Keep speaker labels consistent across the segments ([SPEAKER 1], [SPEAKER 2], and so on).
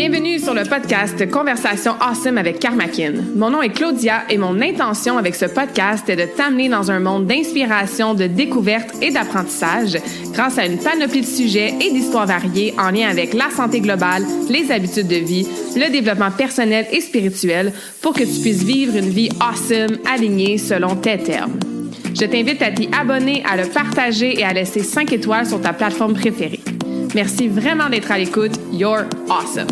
[SPEAKER 1] Bienvenue sur le podcast Conversation Awesome avec Karmakin. Mon nom est Claudia et mon intention avec ce podcast est de t'amener dans un monde d'inspiration, de découverte et d'apprentissage grâce à une panoplie de sujets et d'histoires variées en lien avec la santé globale, les habitudes de vie, le développement personnel et spirituel pour que tu puisses vivre une vie awesome alignée selon tes termes. Je t'invite à t'y abonner, à le partager et à laisser 5 étoiles sur ta plateforme préférée. Merci vraiment d'être à l'écoute. You're awesome!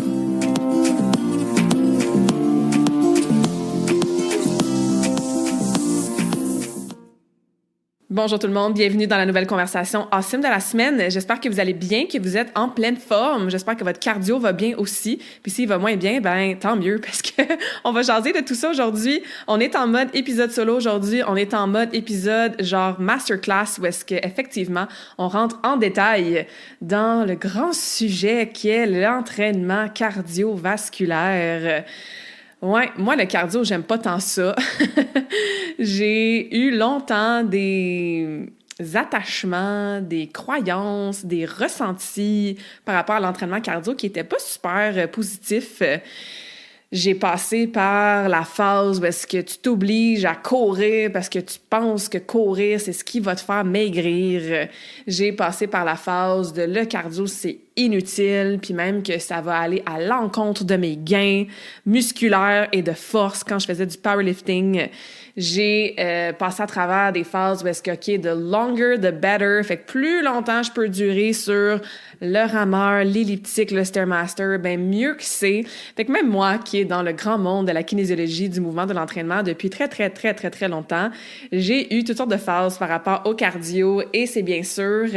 [SPEAKER 1] Bonjour tout le monde, bienvenue dans la nouvelle conversation Awesome de la semaine. J'espère que vous allez bien, que vous êtes en pleine forme. J'espère que votre cardio va bien aussi. Puis s'il va moins bien, ben tant mieux parce que on va jaser de tout ça aujourd'hui. On est en mode épisode solo aujourd'hui. On est en mode épisode genre masterclass où est-ce qu'effectivement on rentre en détail dans le grand sujet qui est l'entraînement cardiovasculaire. Ouais, moi, le cardio, j'aime pas tant ça. J'ai eu longtemps des attachements, des croyances, des ressentis par rapport à l'entraînement cardio qui étaient pas super positifs. J'ai passé par la phase où est-ce que tu t'obliges à courir parce que tu penses que courir, c'est ce qui va te faire maigrir. J'ai passé par la phase de le cardio, c'est inutile, puis même que ça va aller à l'encontre de mes gains musculaires et de force quand je faisais du powerlifting. J'ai passé à travers des phases où est-ce que, OK, the longer, the better. Fait que plus longtemps je peux durer sur le rameur, l'elliptique, le Stairmaster, ben mieux que c'est. Fait que même moi, qui est dans le grand monde de la kinésiologie, du mouvement de l'entraînement depuis très longtemps, j'ai eu toutes sortes de phases par rapport au cardio et c'est bien sûr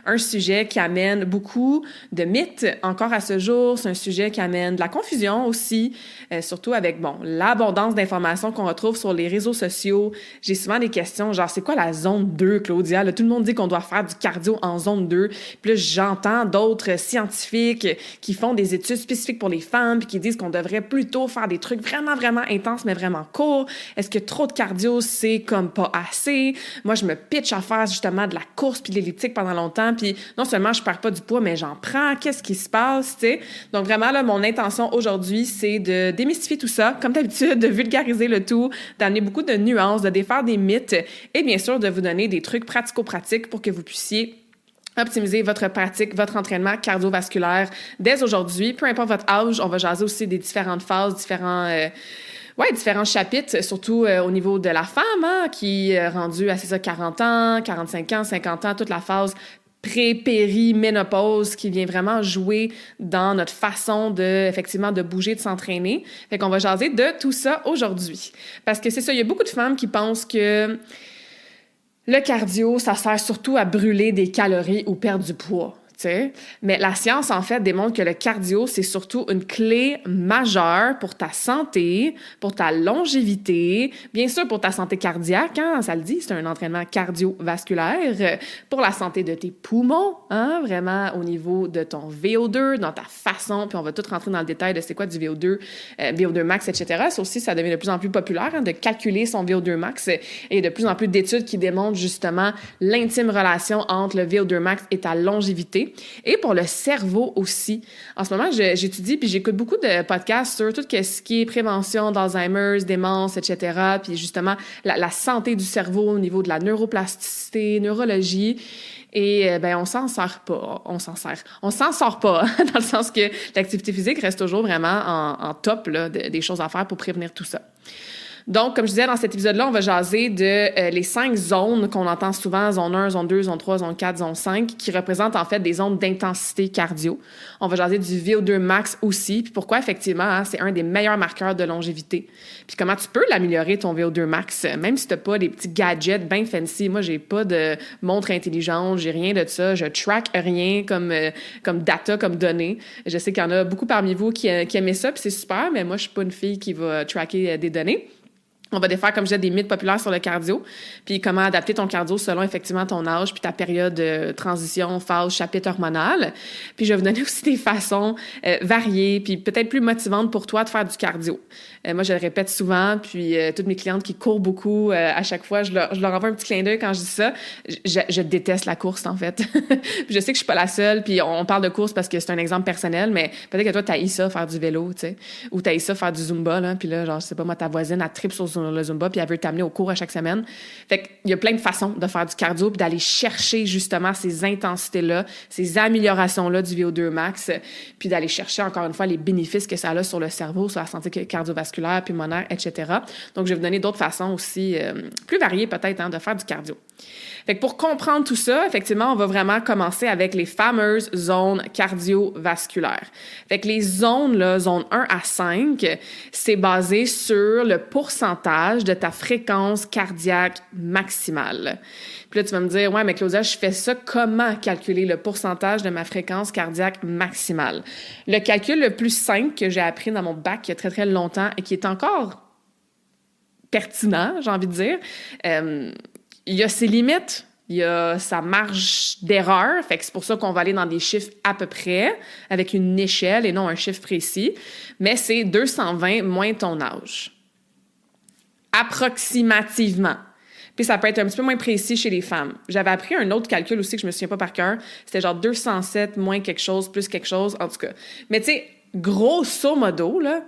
[SPEAKER 1] un sujet qui amène beaucoup de mythes encore à ce jour. C'est un sujet qui amène de la confusion aussi, surtout avec, l'abondance d'informations qu'on retrouve sur les réseaux sociaux. J'ai souvent des questions genre, c'est quoi la zone 2, Claudia? Là, tout le monde dit qu'on doit faire du cardio en zone 2. Puis là, j'entends d'autres scientifiques qui font des études spécifiques pour les femmes puis qui disent qu'on devrait plutôt faire des trucs vraiment intenses, mais vraiment courts. Est-ce que trop de cardio, c'est comme pas assez? Moi, je me pitch à faire justement de la course puis de l'elliptique pendant longtemps. Puis non seulement je perds pas du poids, mais j'en prends. Qu'est-ce qui se passe, tu sais? Donc vraiment, là, mon intention aujourd'hui, c'est de démystifier tout ça, comme d'habitude, de vulgariser le tout, d'amener beaucoup de nuances, de défaire des mythes et bien sûr de vous donner des trucs pratico-pratiques pour que vous puissiez optimiser votre pratique, votre entraînement cardiovasculaire dès aujourd'hui. Peu importe votre âge, on va jaser aussi des différentes phases, différents chapitres, surtout au niveau de la femme, qui est rendue à 40 ans, 45 ans, 50 ans, toute la phase pré-péri-ménopause qui vient vraiment jouer dans notre façon de bouger, de s'entraîner. Fait qu'on va jaser de tout ça aujourd'hui. Parce que c'est ça, il y a beaucoup de femmes qui pensent que le cardio, ça sert surtout à brûler des calories ou perdre du poids. T'sais. Mais la science, en fait, démontre que le cardio, c'est surtout une clé majeure pour ta santé, pour ta longévité, bien sûr pour ta santé cardiaque, ça le dit, c'est un entraînement cardiovasculaire, pour la santé de tes poumons, vraiment au niveau de ton VO2, dans ta façon, puis on va tout rentrer dans le détail de c'est quoi du VO2, VO2 max, etc. Ça aussi, ça devient de plus en plus populaire, de calculer son VO2 max, et de plus en plus d'études qui démontrent justement l'intime relation entre le VO2 max et ta longévité. Et pour le cerveau aussi. En ce moment, j'étudie puis j'écoute beaucoup de podcasts sur tout ce qui est prévention d'Alzheimer, démence, etc. Puis justement, la santé du cerveau au niveau de la neuroplasticité, neurologie. Et on s'en sort pas, dans le sens que l'activité physique reste toujours vraiment en top là, des choses à faire pour prévenir tout ça. Donc, comme je disais, dans cet épisode-là, on va jaser de les 5 zones qu'on entend souvent, zone 1, zone 2, zone 3, zone 4, zone 5, qui représentent en fait des zones d'intensité cardio. On va jaser du VO2 max aussi, puis pourquoi effectivement, c'est un des meilleurs marqueurs de longévité. Puis comment tu peux l'améliorer, ton VO2 max, même si tu n'as pas des petits gadgets bien fancy. Moi, j'ai pas de montre intelligente, j'ai rien de ça, je track rien comme data, comme données. Je sais qu'il y en a beaucoup parmi vous qui aimaient ça, puis c'est super, mais moi, je suis pas une fille qui va tracker des données. On va défaire, comme je disais, des mythes populaires sur le cardio, puis comment adapter ton cardio selon effectivement ton âge, puis ta période de transition, phase, chapitre hormonal. Puis je vais vous donner aussi des façons variées, puis peut-être plus motivantes pour toi de faire du cardio. Moi, je le répète souvent, puis toutes mes clientes qui courent beaucoup, à chaque fois, je leur envoie un petit clin d'œil quand je dis ça. Je déteste la course, en fait. Puis je sais que je suis pas la seule, puis on parle de course parce que c'est un exemple personnel, mais peut-être que toi, t'haïs ça, faire du vélo, tu sais, ou t'haïs ça, faire du Zumba, là, puis là, genre, je sais pas, moi, ta voisine, elle tripe sur le Zumba, puis elle veut t'amener au cours à chaque semaine. Fait qu'il y a plein de façons de faire du cardio, puis d'aller chercher, justement, ces intensités-là, ces améliorations-là du VO2 max, puis d'aller chercher, encore une fois, les bénéfices que ça a sur le cerveau, sur la santé cardiovasculaire, pulmonaire, etc. Donc, je vais vous donner d'autres façons aussi, plus variées peut-être, hein, de faire du cardio. Fait que pour comprendre tout ça, effectivement, on va vraiment commencer avec les fameuses zones cardiovasculaires. Fait que les zones, là, zone 1 à 5, c'est basé sur le pourcentage de ta fréquence cardiaque maximale. Puis là, tu vas me dire, ouais, mais Claudia, je fais ça, comment calculer le pourcentage de ma fréquence cardiaque maximale? Le calcul le plus simple que j'ai appris dans mon bac il y a très, très longtemps et qui est encore pertinent, j'ai envie de dire, il y a ses limites, il y a sa marge d'erreur, fait que c'est pour ça qu'on va aller dans des chiffres à peu près, avec une échelle et non un chiffre précis, mais c'est 220 moins ton âge. Approximativement. Puis ça peut être un petit peu moins précis chez les femmes. J'avais appris un autre calcul aussi que je me souviens pas par cœur, c'était genre 207 moins quelque chose, plus quelque chose, en tout cas. Mais tu sais, grosso modo, là,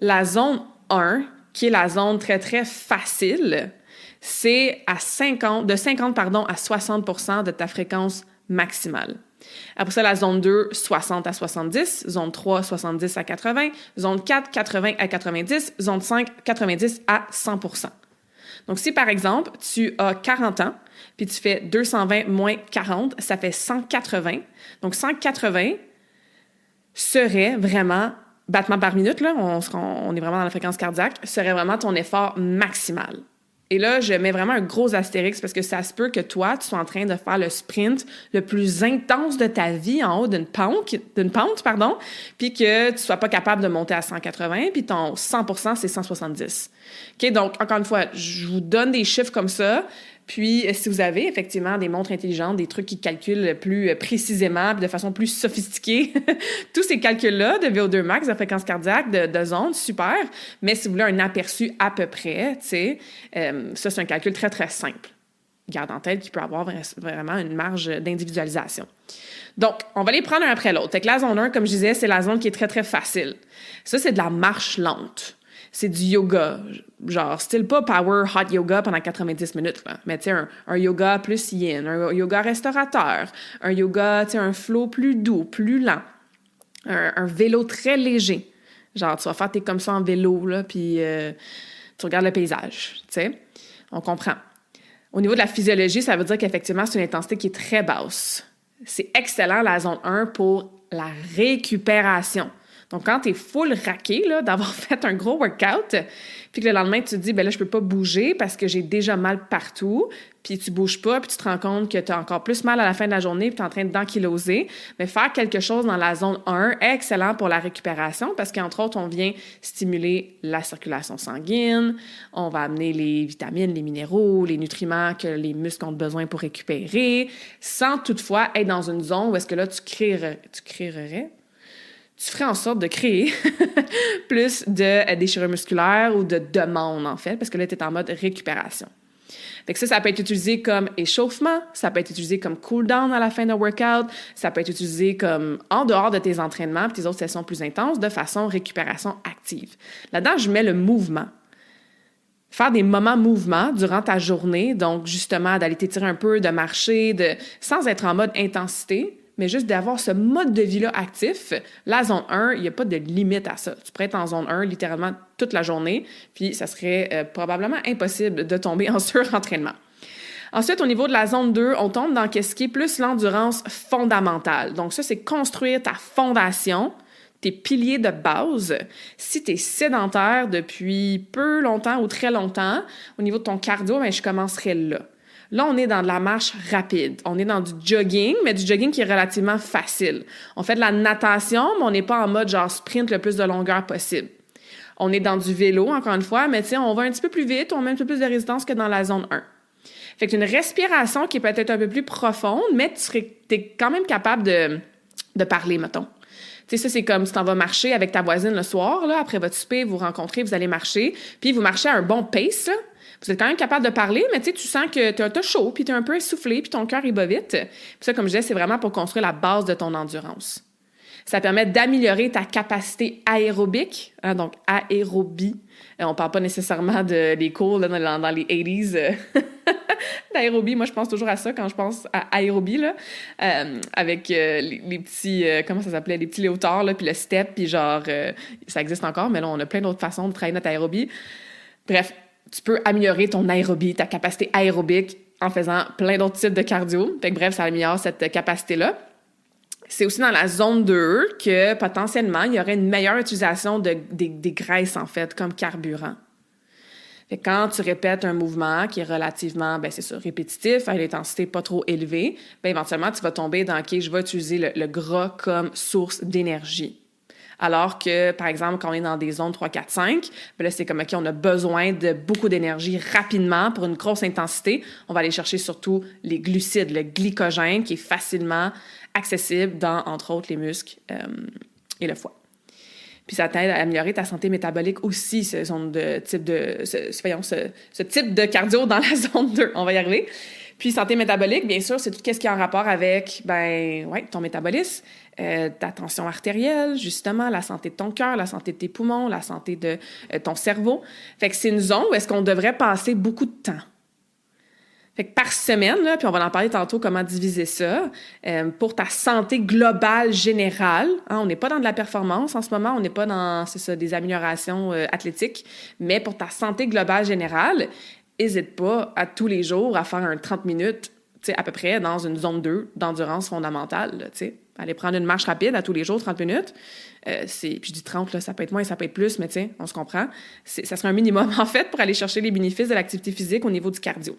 [SPEAKER 1] la zone 1, qui est la zone très, très facile, c'est de 50 à 60 de ta fréquence maximale. Après ça, la zone 2, 60 à 70, zone 3, 70 à 80, zone 4, 80 à 90, zone 5, 90 à 100 %. Donc, si par exemple, tu as 40 ans, puis tu fais 220 moins 40, ça fait 180. Donc, 180 serait vraiment, battement par minute, là, on est vraiment dans la fréquence cardiaque, serait vraiment ton effort maximal. Et là, je mets vraiment un gros astérix parce que ça se peut que toi, tu sois en train de faire le sprint le plus intense de ta vie en haut d'une pente, puis que tu sois pas capable de monter à 180, puis ton 100%, c'est 170. OK? Donc, encore une fois, je vous donne des chiffres comme ça. Puis, si vous avez effectivement des montres intelligentes, des trucs qui calculent plus précisément, puis de façon plus sophistiquée, tous ces calculs-là de VO2 max, de fréquence cardiaque, de zone, super. Mais si vous voulez un aperçu à peu près, tu sais, ça, c'est un calcul très, très simple. Garde en tête qu'il peut avoir vraiment une marge d'individualisation. Donc, on va les prendre un après l'autre. Fait que la zone 1, comme je disais, c'est la zone qui est très, très facile. Ça, c'est de la marche lente. C'est du yoga, genre style pas power hot yoga pendant 90 minutes, là. Mais tu sais, un yoga plus yin, un yoga restaurateur, un yoga, tu sais, un flow plus doux, plus lent, un vélo très léger. Genre, tu vas faire tes comme ça en vélo, là, puis tu regardes le paysage, tu sais. On comprend. Au niveau de la physiologie, ça veut dire qu'effectivement, c'est une intensité qui est très basse. C'est excellent, la zone 1, pour la récupération. Donc, quand tu es full raqué, là, d'avoir fait un gros workout, puis que le lendemain, tu te dis, ben là, je peux pas bouger parce que j'ai déjà mal partout, puis tu bouges pas, puis tu te rends compte que tu as encore plus mal à la fin de la journée, puis tu es en train d'ankyloser, mais faire quelque chose dans la zone 1 est excellent pour la récupération parce qu'entre autres, on vient stimuler la circulation sanguine, on va amener les vitamines, les minéraux, les nutriments que les muscles ont besoin pour récupérer, sans toutefois être dans une zone où est-ce que là, tu ferais en sorte de créer plus de déchirure musculaire ou de demande, en fait, parce que là, tu es en mode récupération. Fait que ça peut être utilisé comme échauffement, ça peut être utilisé comme cool-down à la fin d'un workout, ça peut être utilisé comme en dehors de tes entraînements, tes autres sessions plus intenses, de façon récupération active. Là-dedans, je mets le mouvement. Faire des moments mouvement durant ta journée, donc justement d'aller t'étirer un peu, de marcher, sans être en mode intensité, mais juste d'avoir ce mode de vie-là actif. La zone 1, il n'y a pas de limite à ça. Tu pourrais être en zone 1 littéralement toute la journée, puis ça serait probablement impossible de tomber en surentraînement. Ensuite, au niveau de la zone 2, on tombe dans ce qui est plus l'endurance fondamentale. Donc ça, c'est construire ta fondation, tes piliers de base. Si tu es sédentaire depuis peu longtemps ou très longtemps, au niveau de ton cardio, je commencerais là. Là, on est dans de la marche rapide. On est dans du jogging, mais du jogging qui est relativement facile. On fait de la natation, mais on n'est pas en mode genre sprint le plus de longueur possible. On est dans du vélo, encore une fois, mais tu sais, on va un petit peu plus vite, on met un peu plus de résistance que dans la zone 1. Fait que une respiration qui est peut-être un peu plus profonde, mais t'es quand même capable de parler, mettons. Tu sais, ça, c'est comme si t'en vas marcher avec ta voisine le soir, là, après votre souper, vous rencontrez, vous allez marcher, puis vous marchez à un bon pace, là. Vous êtes quand même capable de parler, mais tu sais, tu sens que t'as chaud, puis t'es un peu essoufflé, puis ton cœur, il bat vite. Puis ça, comme je disais, c'est vraiment pour construire la base de ton endurance. Ça permet d'améliorer ta capacité aérobique, hein, donc aérobie. On parle pas nécessairement des cours là, dans les 80s d'aérobie. Moi, je pense toujours à ça quand je pense à aérobie, là, avec les petits, comment ça s'appelait, les petits léotards, là, puis le step, puis genre, ça existe encore, mais là, on a plein d'autres façons de travailler notre aérobie. Bref, tu peux améliorer ton aérobie, ta capacité aérobique en faisant plein d'autres types de cardio. Fait que bref, ça améliore cette capacité-là. C'est aussi dans la zone 2 que potentiellement, il y aurait une meilleure utilisation des graisses, en fait, comme carburant. Fait que quand tu répètes un mouvement qui est relativement, c'est ça, répétitif, à une intensité pas trop élevée, éventuellement, tu vas tomber dans « OK, je vais utiliser le gras comme source d'énergie ». Alors que, par exemple, quand on est dans des zones 3, 4, 5, là, c'est comme, OK, on a besoin de beaucoup d'énergie rapidement pour une grosse intensité. On va aller chercher surtout les glucides, le glycogène, qui est facilement accessible dans, entre autres, les muscles et le foie. Puis ça t'aide à améliorer ta santé métabolique aussi, ce type de cardio dans la zone 2. On va y arriver. Puis santé métabolique, bien sûr, c'est tout ce qui est en rapport avec ton métabolisme, ta tension artérielle, justement, la santé de ton cœur, la santé de tes poumons, la santé de ton cerveau. Fait que c'est une zone où est-ce qu'on devrait passer beaucoup de temps. Fait que par semaine, là, puis on va en parler tantôt comment diviser ça, pour ta santé globale générale, hein, on n'est pas dans de la performance en ce moment, on n'est pas dans, des améliorations athlétiques, mais pour ta santé globale générale, n'hésite pas à tous les jours à faire un 30 minutes, tu sais, à peu près dans une zone 2 d'endurance fondamentale, tu sais. Aller prendre une marche rapide à tous les jours, 30 minutes. Puis je dis 30, là, ça peut être moins, ça peut être plus, mais tu sais, on se comprend. Ça serait un minimum, en fait, pour aller chercher les bénéfices de l'activité physique au niveau du cardio.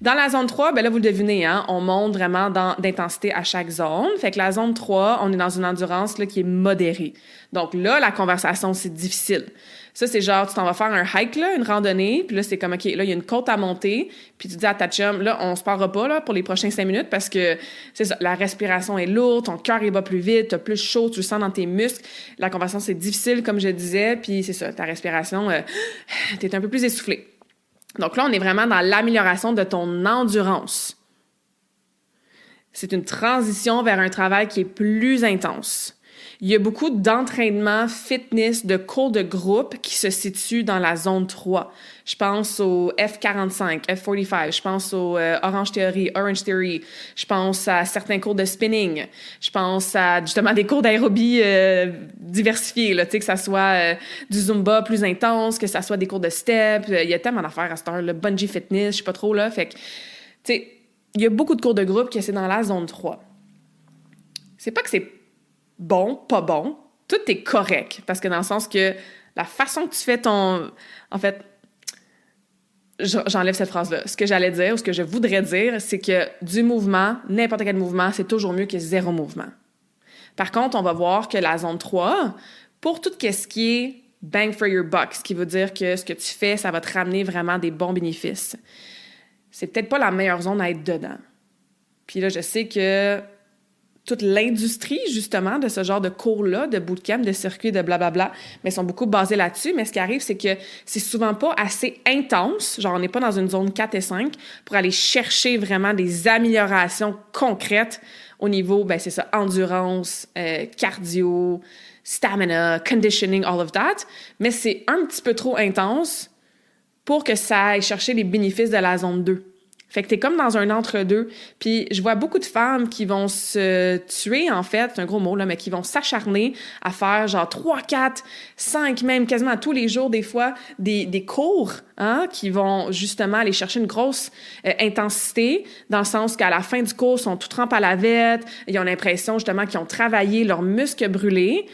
[SPEAKER 1] Dans la zone 3, là, vous le devinez, hein, on monte vraiment d'intensité à chaque zone. Fait que la zone 3, on est dans une endurance là, qui est modérée. Donc là, la conversation, c'est difficile. Ça, c'est genre, tu t'en vas faire un hike, là, une randonnée, puis là, c'est comme, OK, là, il y a une côte à monter, puis tu dis à ta chum, là, on se parlera pas, là, pour les prochains 5 minutes, parce que, c'est ça, la respiration est lourde, ton cœur, il bat plus vite, t'as plus chaud, tu le sens dans tes muscles. La conversation, c'est difficile, comme je disais, puis c'est ça, ta respiration, t'es un peu plus essoufflé. Donc là, on est vraiment dans l'amélioration de ton endurance. C'est une transition vers un travail qui est plus intense. Il y a beaucoup d'entraînement fitness, de cours de groupe qui se situent dans la zone 3. Je pense au F45, F45, je pense au Orange Theory, je pense à certains cours de spinning, je pense à justement des cours d'aérobie diversifiés, là, que ça soit du Zumba plus intense, que ça soit des cours de step. Il y a tellement d'affaires à cette heure, le bungee fitness, je sais pas trop, là. Fait que, tu sais, il y a beaucoup de cours de groupe qui sont dans la zone 3. C'est pas que c'est bon, pas bon. Tout est correct. Parce que dans le sens que la façon que tu fais ton... En fait, j'enlève cette phrase-là. Ce que j'allais dire, ou ce que je voudrais dire, c'est que du mouvement, n'importe quel mouvement, c'est toujours mieux que zéro mouvement. Par contre, on va voir que la zone 3, pour tout ce qui est bang for your buck, ce qui veut dire que ce que tu fais, ça va te ramener vraiment des bons bénéfices. C'est peut-être pas la meilleure zone à être dedans. Puis là, je sais que toute l'industrie, justement, de ce genre de cours-là, de bootcamp, de circuits, de blablabla, mais sont beaucoup basés là-dessus. Mais ce qui arrive, c'est que c'est souvent pas assez intense, genre on n'est pas dans une zone 4 et 5, pour aller chercher vraiment des améliorations concrètes au niveau, c'est ça, endurance, cardio, stamina, conditioning, all of that. Mais c'est un petit peu trop intense pour que ça aille chercher les bénéfices de la zone 2. Fait que t'es comme dans un entre-deux. Puis je vois beaucoup de femmes qui vont se tuer, en fait, c'est un gros mot, là, mais qui vont s'acharner à faire genre 3, 4, 5, même quasiment tous les jours, des fois, des cours, hein, qui vont justement aller chercher une grosse intensité, dans le sens qu'à la fin du cours, ils sont tout trempés à la vette, ils ont l'impression justement qu'ils ont travaillé leurs muscles brûlés.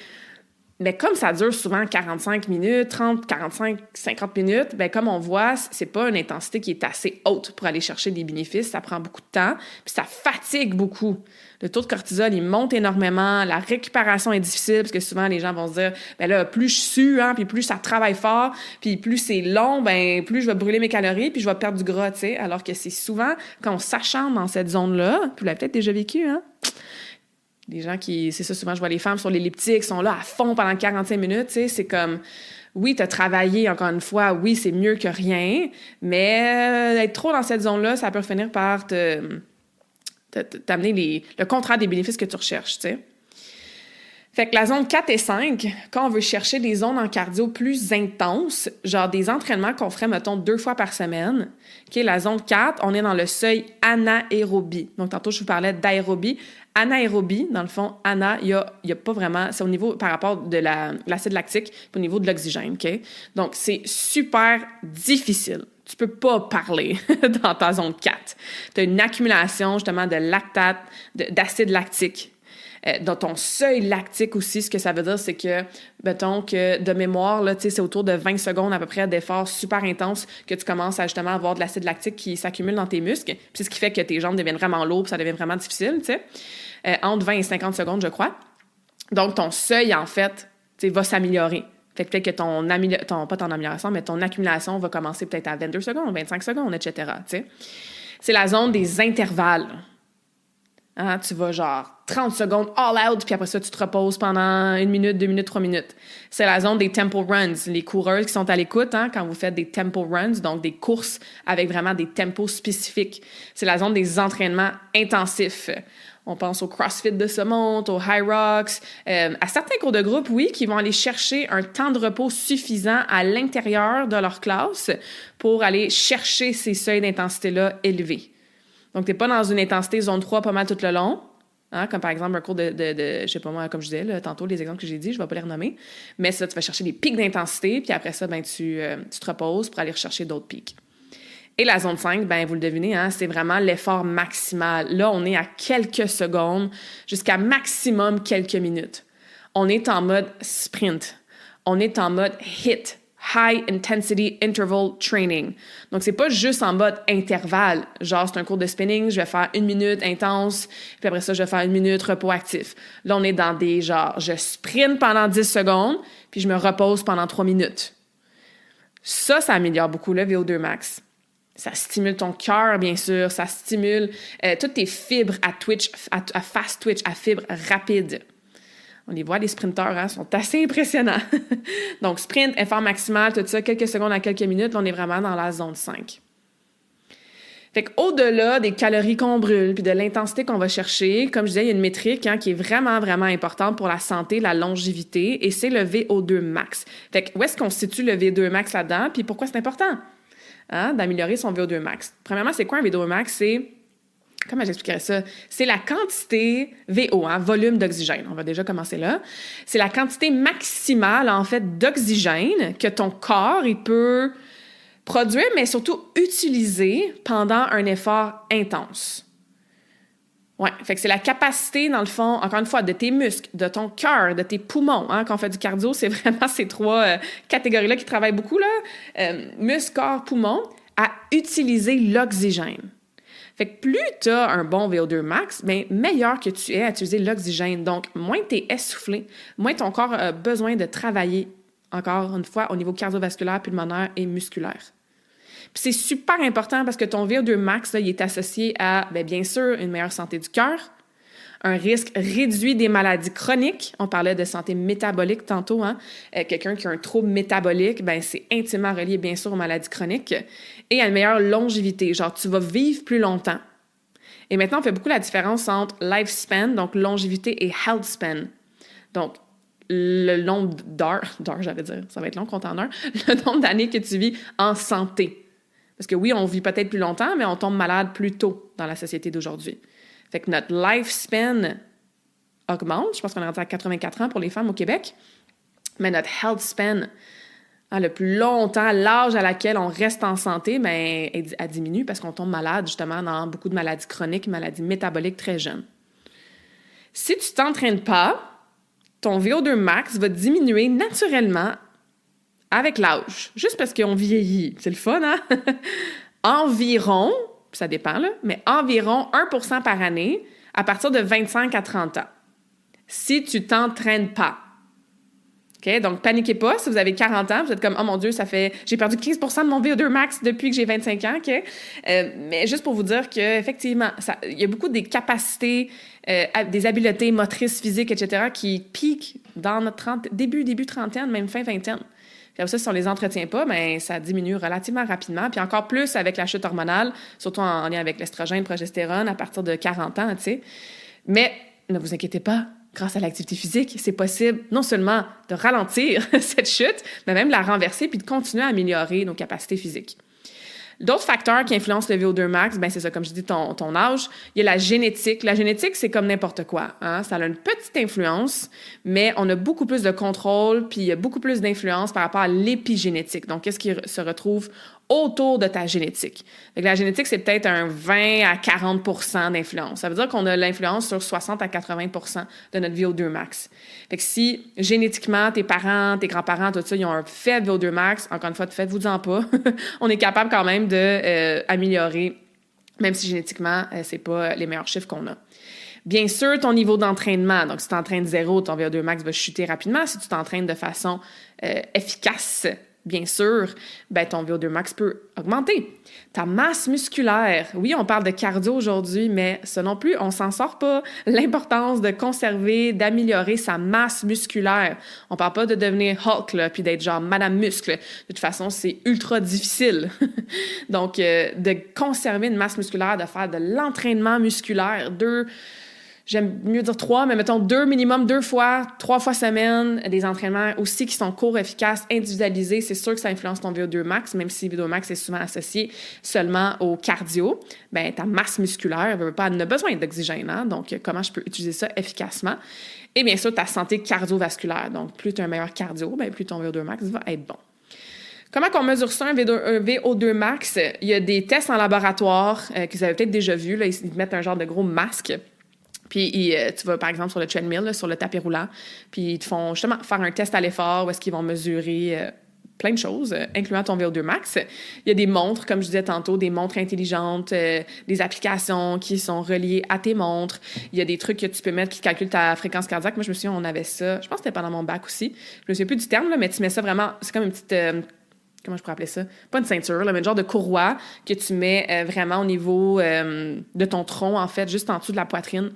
[SPEAKER 1] Mais comme ça dure souvent 45 minutes, 30, 45, 50 minutes, bien, comme on voit, c'est pas une intensité qui est assez haute pour aller chercher des bénéfices. Ça prend beaucoup de temps, puis ça fatigue beaucoup. Le taux de cortisol, il monte énormément. La récupération est difficile parce que souvent, les gens vont se dire, bien là, plus je sue, hein, puis plus ça travaille fort, puis plus c'est long, bien, plus je vais brûler mes calories, puis je vais perdre du gras, tu sais. Alors que c'est souvent, quand on s'acharne dans cette zone-là, puis vous l'avez peut-être déjà vécu, hein, des gens qui, c'est ça, souvent, je vois les femmes sur l'elliptique, sont là à fond pendant 45 minutes, tu sais, c'est comme, oui, tu as travaillé, encore une fois, oui, c'est mieux que rien, mais être trop dans cette zone-là, ça peut finir par t'amener le contraire des bénéfices que tu recherches, tu sais. Fait que la zone 4 et 5, quand on veut chercher des zones en cardio plus intenses, genre des entraînements qu'on ferait, mettons, 2 fois par semaine, OK, la zone 4, on est dans le seuil anaérobie. Donc, tantôt, je vous parlais d'aérobie. Anaérobie, dans le fond, il y a pas vraiment... C'est au niveau, par rapport de l'acide lactique, au niveau de l'oxygène, OK? Donc, c'est super difficile. Tu peux pas parler dans ta zone 4. Tu as une accumulation, justement, de lactate, d'acide lactique. Dans ton seuil lactique aussi, ce que ça veut dire, c'est que, mettons que de mémoire, là, tu sais, c'est autour de 20 secondes à peu près d'efforts super intenses que tu commences à justement avoir de l'acide lactique qui s'accumule dans tes muscles. Puis c'est ce qui fait que tes jambes deviennent vraiment lourdes, puis ça devient vraiment difficile, tu sais. Entre 20 et 50 secondes, je crois. Donc, ton seuil, en fait, tu sais, va s'améliorer. Fait que peut-être que pas ton amélioration, mais ton accumulation va commencer peut-être à 22 secondes, 25 secondes, etc., tu sais. C'est la zone des intervalles. Hein, tu vas genre 30 secondes all out, puis après ça, tu te reposes pendant 1 minute, 2 minutes, 3 minutes. C'est la zone des tempo runs. Les coureurs qui sont à l'écoute, hein, quand vous faites des tempo runs, donc des courses avec vraiment des tempos spécifiques. C'est la zone des entraînements intensifs. On pense au CrossFit de ce monde, au High Rocks, à certains cours de groupe, oui, qui vont aller chercher un temps de repos suffisant à l'intérieur de leur classe pour aller chercher ces seuils d'intensité-là élevés. Donc, tu n'es pas dans une intensité zone 3 pas mal tout le long, hein, comme par exemple un cours de je sais pas moi, comme je disais, là, tantôt, les exemples que j'ai dit, je ne vais pas les renommer, mais ça, tu vas chercher des pics d'intensité, puis après ça, ben, tu te reposes pour aller rechercher d'autres pics. Et la zone 5, ben, vous le devinez, hein, c'est vraiment l'effort maximal. Là, on est à quelques secondes jusqu'à maximum quelques minutes. On est en mode sprint. On est en mode HIIT. High Intensity Interval Training. Donc, c'est pas juste en mode intervalle. Genre, c'est un cours de spinning, je vais faire 1 minute intense, puis après ça, je vais faire 1 minute repos actif. Là, on est dans des genre, je sprint pendant 10 secondes, puis je me repose pendant 3 minutes. Ça améliore beaucoup le VO2 max. Ça stimule ton cœur, bien sûr. Ça stimule toutes tes fibres à fast twitch, à fibres rapides. On les voit, les sprinteurs, hein, sont assez impressionnants. Donc, sprint, effort maximal, tout ça, quelques secondes à quelques minutes, là, on est vraiment dans la zone 5. Fait qu'au-delà des calories qu'on brûle puis de l'intensité qu'on va chercher, comme je disais, il y a une métrique qui est vraiment, vraiment importante pour la santé, la longévité, et c'est le VO2 max. Fait que où est-ce qu'on situe le VO2 max là-dedans, puis pourquoi c'est important, hein, d'améliorer son VO2 max? Premièrement, c'est quoi un VO2 max? Comment j'expliquerais ça? C'est la quantité VO, hein, volume d'oxygène. On va déjà commencer là. C'est la quantité maximale, en fait, d'oxygène que ton corps, il peut produire, mais surtout utiliser pendant un effort intense. Ouais, fait que c'est la capacité, dans le fond, encore une fois, de tes muscles, de ton cœur, de tes poumons. Hein, quand on fait du cardio, c'est vraiment ces 3 catégories-là qui travaillent beaucoup, là. Muscles, corps, poumons, à utiliser l'oxygène. Fait que plus tu as un bon VO2 max, bien, meilleur que tu es à utiliser l'oxygène. Donc, moins tu es essoufflé, moins ton corps a besoin de travailler, encore une fois, au niveau cardiovasculaire, pulmonaire et musculaire. Puis c'est super important parce que ton VO2 max, là, il est associé à, bien sûr, une meilleure santé du cœur, un risque réduit des maladies chroniques. On parlait de santé métabolique tantôt, hein? Quelqu'un qui a un trouble métabolique, c'est intimement relié, bien sûr, aux maladies chroniques. Et à une meilleure longévité. Genre, tu vas vivre plus longtemps. Et maintenant, on fait beaucoup la différence entre lifespan, donc longévité, et health span. Donc, le nombre d'heures, j'allais dire, ça va être long, compte en heures, le nombre d'années que tu vis en santé. Parce que oui, on vit peut-être plus longtemps, mais on tombe malade plus tôt dans la société d'aujourd'hui. Fait que notre lifespan augmente. Je pense qu'on est rendu à 84 ans pour les femmes au Québec. Mais notre health span, le plus longtemps, l'âge à laquelle on reste en santé, elle diminue parce qu'on tombe malade, justement, dans beaucoup de maladies chroniques, maladies métaboliques très jeunes. Si tu t'entraînes pas, ton VO2 max va diminuer naturellement avec l'âge, juste parce qu'on vieillit. C'est le fun, hein? Environ, ça dépend, là, mais environ 1% par année à partir de 25 à 30 ans. Si tu t'entraînes pas. OK? Donc, paniquez pas. Si vous avez 40 ans, vous êtes comme « Oh mon Dieu, j'ai perdu 15% de mon VO2 max depuis que j'ai 25 ans. OK? » Mais juste pour vous dire qu'effectivement, il y a beaucoup des capacités, des habiletés motrices, physiques, etc. qui piquent dans notre début trentaine, même fin vingtaine. Puis après ça, si on les entretient pas, bien, ça diminue relativement rapidement. Puis encore plus avec la chute hormonale, surtout en lien avec l'estrogène, le progestérone, à partir de 40 ans, tu sais. Mais ne vous inquiétez pas, grâce à l'activité physique, c'est possible non seulement de ralentir cette chute, mais même de la renverser puis de continuer à améliorer nos capacités physiques. D'autres facteurs qui influencent le VO2 max, ben c'est ça, comme je dis, ton âge. Il y a la génétique. La génétique, c'est comme n'importe quoi. Hein? Ça a une petite influence, mais on a beaucoup plus de contrôle, puis il y a beaucoup plus d'influence par rapport à l'épigénétique. Donc, qu'est-ce qui se retrouve autour de ta génétique? Donc, la génétique, c'est peut-être un 20 à 40% d'influence. Ça veut dire qu'on a l'influence sur 60 à 80% de notre VO2 max. Fait que si, génétiquement, tes parents, tes grands-parents, tout ça, ils ont un faible VO2 max, encore une fois, faites-vous-en pas. On est capable quand même de améliorer, même si génétiquement, c'est pas les meilleurs chiffres qu'on a. Bien sûr, ton niveau d'entraînement. Donc, si tu t'entraînes 0, ton VO2 max va chuter rapidement. Si tu t'entraînes de façon efficace, bien sûr, ben ton VO2 max peut augmenter. Ta masse musculaire. Oui, on parle de cardio aujourd'hui, mais ça non plus, on s'en sort pas. L'importance de conserver, d'améliorer sa masse musculaire. On parle pas de devenir Hulk, là, puis d'être genre Madame Muscle. De toute façon, c'est ultra difficile. Donc, de conserver une masse musculaire, de faire de l'entraînement musculaire, j'aime mieux dire 3, mais mettons 2 minimum, 3 fois semaine, des entraînements aussi qui sont courts, efficaces, individualisés. C'est sûr que ça influence ton VO2 max, même si le VO2 max est souvent associé seulement au cardio. Ben ta masse musculaire elle a besoin d'oxygène. Hein? Donc, comment je peux utiliser ça efficacement? Et bien sûr, ta santé cardiovasculaire. Donc, plus tu as un meilleur cardio, ben, plus ton VO2 max va être bon. Comment qu'on mesure ça, un VO2 max? Il y a des tests en laboratoire que vous avez peut-être déjà vus. Là, ils mettent un genre de gros masque. Puis, tu vas, par exemple, sur le treadmill, là, sur le tapis roulant, puis ils te font justement faire un test à l'effort où est-ce qu'ils vont mesurer plein de choses, incluant ton VO2 max. Il y a des montres, comme je disais tantôt, des montres intelligentes, des applications qui sont reliées à tes montres. Il y a des trucs que tu peux mettre qui calculent ta fréquence cardiaque. Moi, je me souviens, on avait ça. Je pense que c'était pendant mon bac aussi. Je me souviens plus du terme, là, mais tu mets ça vraiment... C'est comme une petite... comment je pourrais appeler ça? Pas une ceinture, là, mais un genre de courroie que tu mets vraiment au niveau de ton tronc, en fait, juste en dessous de la poitrine.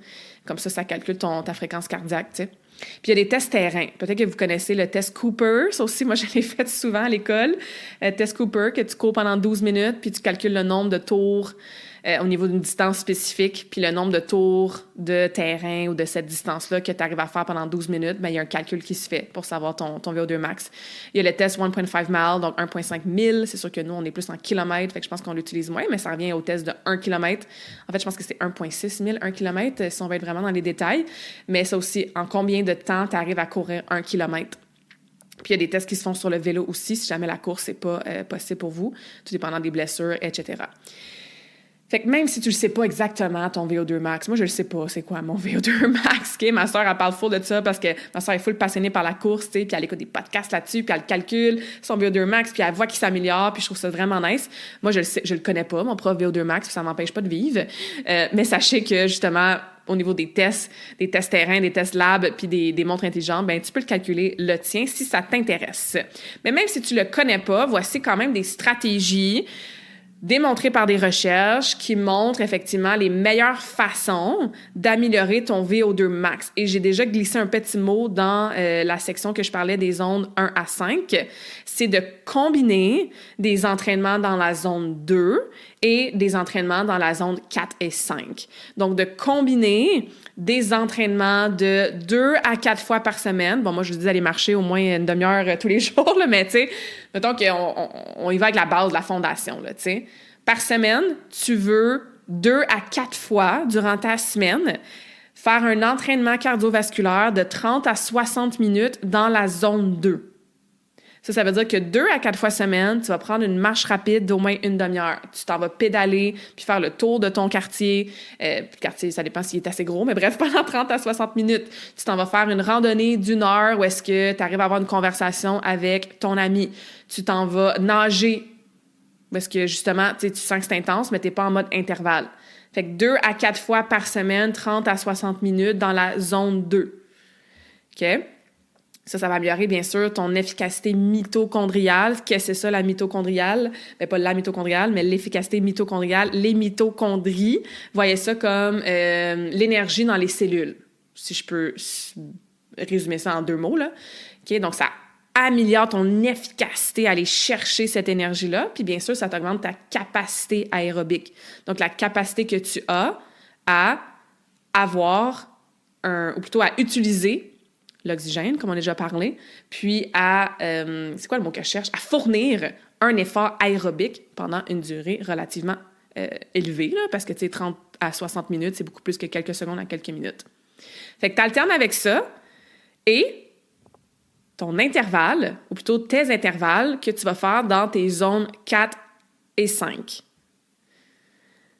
[SPEAKER 1] Comme ça calcule ta fréquence cardiaque, tu sais. Puis il y a des tests terrain. Peut-être que vous connaissez le test Cooper. Ça aussi, moi, je l'ai fait souvent à l'école. Test Cooper, que tu cours pendant 12 minutes, puis tu calcules le nombre de tours au niveau d'une distance spécifique, puis le nombre de tours de terrain ou de cette distance-là que tu arrives à faire pendant 12 minutes, bien, il y a un calcul qui se fait pour savoir ton VO2 max. Il y a le test 1.5 mile, donc 1.5 mille. C'est sûr que nous, on est plus en kilomètres, fait que je pense qu'on l'utilise moins, mais ça revient au test de 1 km. En fait, je pense que c'est 1.6 mille, 1 km, si on va être vraiment dans les détails. Mais ça aussi, en combien de temps tu arrives à courir 1 km? Puis il y a des tests qui se font sur le vélo aussi, si jamais la course n'est pas possible pour vous, tout dépendant des blessures, etc. Fait que même si tu le sais pas exactement, ton VO2 max, moi, je le sais pas, c'est quoi mon VO2 max, OK? Ma soeur, elle parle full de ça parce que ma soeur est full passionnée par la course, tu sais, puis elle écoute des podcasts là-dessus, puis elle calcule son VO2 max, puis elle voit qu'il s'améliore, puis je trouve ça vraiment nice. Moi, je le connais pas, mon propre VO2 max, puis ça m'empêche pas de vivre. Mais sachez que, justement, au niveau des tests terrain, des tests lab, puis des montres intelligentes, ben tu peux le calculer le tien si ça t'intéresse. Mais même si tu le connais pas, voici quand même des stratégies démontrées par des recherches qui montrent effectivement les meilleures façons d'améliorer ton VO2 max. Et j'ai déjà glissé un petit mot dans la section que je parlais des zones 1 à 5. C'est de combiner des entraînements dans la zone 2 et des entraînements dans la zone 4 et 5. Donc, de combiner des entraînements de 2 à 4 fois par semaine. Bon, moi, je vous dis d'aller marcher au moins une demi-heure tous les jours, là, mais tu sais, mettons qu'on y va avec la base, la fondation, là, tu sais. Par semaine, tu veux 2 à 4 fois durant ta semaine faire un entraînement cardiovasculaire de 30 à 60 minutes dans la zone 2. Ça veut dire que 2 à 4 fois semaine, tu vas prendre une marche rapide d'au moins une demi-heure. Tu t'en vas pédaler, puis faire le tour de ton quartier. Quartier, ça dépend s'il est assez gros, mais bref, pendant 30 à 60 minutes. Tu t'en vas faire une randonnée d'1 heure où est-ce que tu arrives à avoir une conversation avec ton ami. Tu t'en vas nager parce que justement, tu sens que c'est intense, mais tu n'es pas en mode intervalle. Fait que 2 à 4 fois par semaine, 30 à 60 minutes dans la zone 2. OK? Ça va améliorer, bien sûr, ton efficacité mitochondriale. Qu'est-ce que c'est ça, la mitochondriale? Bien, pas la mitochondriale, mais l'efficacité mitochondriale. Les mitochondries, voyez ça comme l'énergie dans les cellules, si je peux résumer ça en 2 mots, là. OK? Donc, ça améliore ton efficacité à aller chercher cette énergie-là. Puis, bien sûr, ça t'augmente ta capacité aérobique. Donc, la capacité que tu as à avoir, ou plutôt à utiliser l'oxygène, comme on a déjà parlé, puis à, c'est quoi le mot que je cherche? À fournir un effort aérobique pendant une durée relativement élevée, là, parce que, tu sais, 30 à 60 minutes, c'est beaucoup plus que quelques secondes à quelques minutes. Fait que tu alternes avec ça et ton intervalle, ou plutôt tes intervalles que tu vas faire dans tes zones 4 et 5.